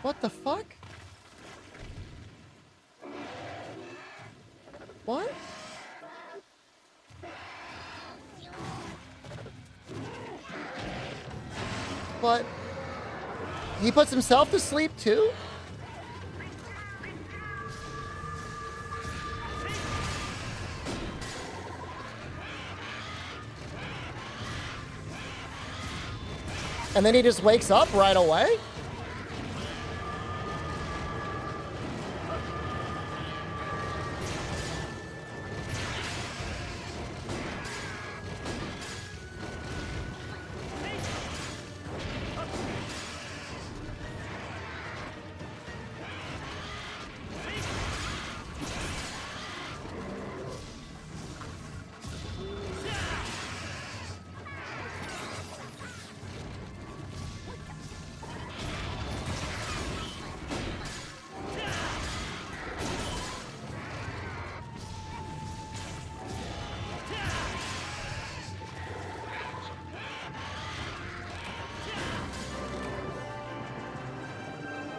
What the fuck? What? But he puts himself to sleep too? And then he just wakes up right away?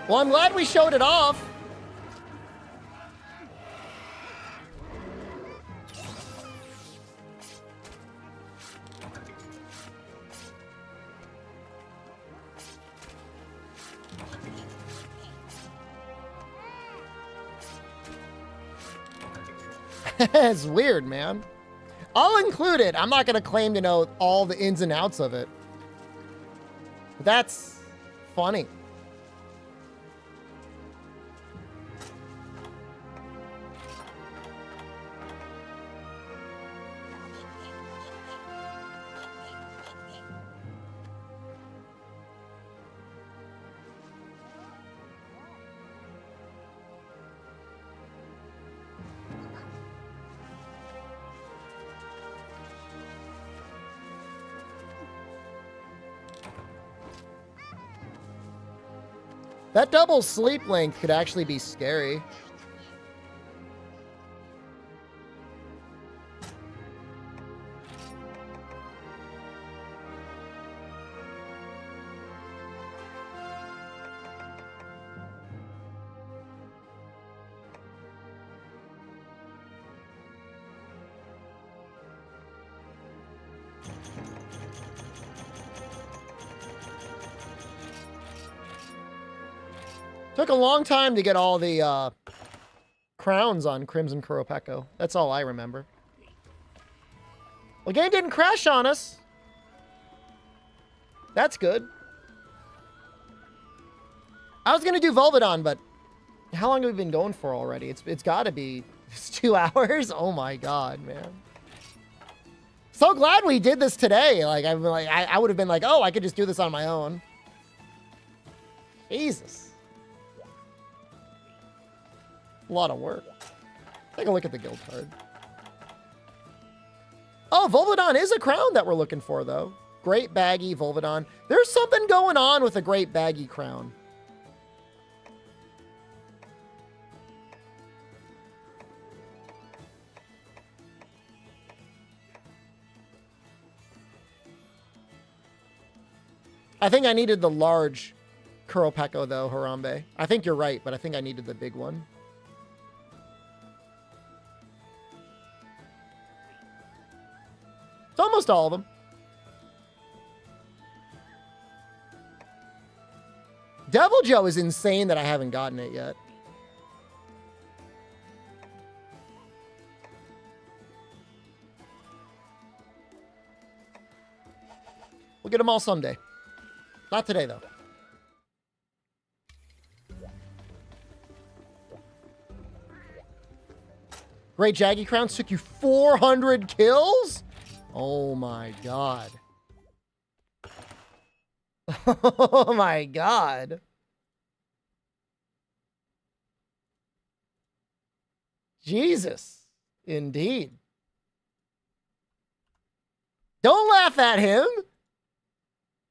Well, I'm glad we showed it off. It's weird, man. I'll include it. I'm not going to claim to know all the ins and outs of it. But that's funny. That double sleep length could actually be scary. Took a long time to get all the crowns on Crimson Qurupeco. That's all I remember. Well, game didn't crash on us. That's good. I was gonna do Volvidon, but how long have we been going for already? It's got to be 2 hours. Oh my god, man! So glad we did this today. Like I would have been like, oh, I could just do this on my own. Jesus. A lot of work. Take a look at the guild card. Oh, Volvidon is a crown that we're looking for, though. Great baggy Volvidon. There's something going on with a great baggy crown. I think I needed the large Qurupeco, though, Harambe. I think you're right, but I think I needed the big one. It's almost all of them. Devil Joe is insane that I haven't gotten it yet. We'll get them all someday. Not today, though. Great Jaggy Crowns took you 400 kills? Oh my god. Oh my god. Jesus. Indeed. Don't laugh at him.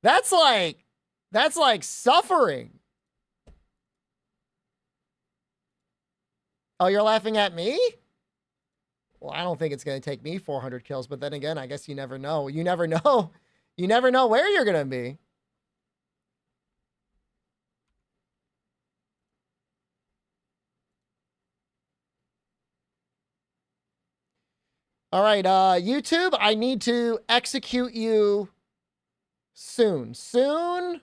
That's like suffering. Oh, you're laughing at me? Well, I don't think it's going to take me 400 kills, but then again, I guess you never know. You never know. You never know where you're going to be. All right, YouTube, I need to execute you soon. Soon,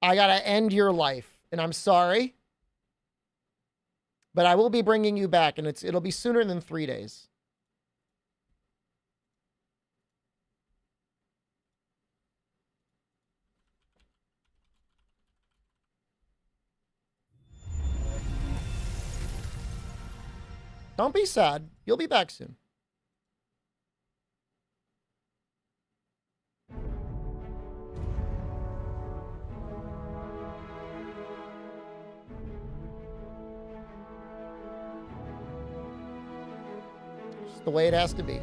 I got to end your life, and I'm sorry. But I will be bringing you back, and it'll be sooner than 3 days. Don't be sad. You'll be back soon. It's the way it has to be.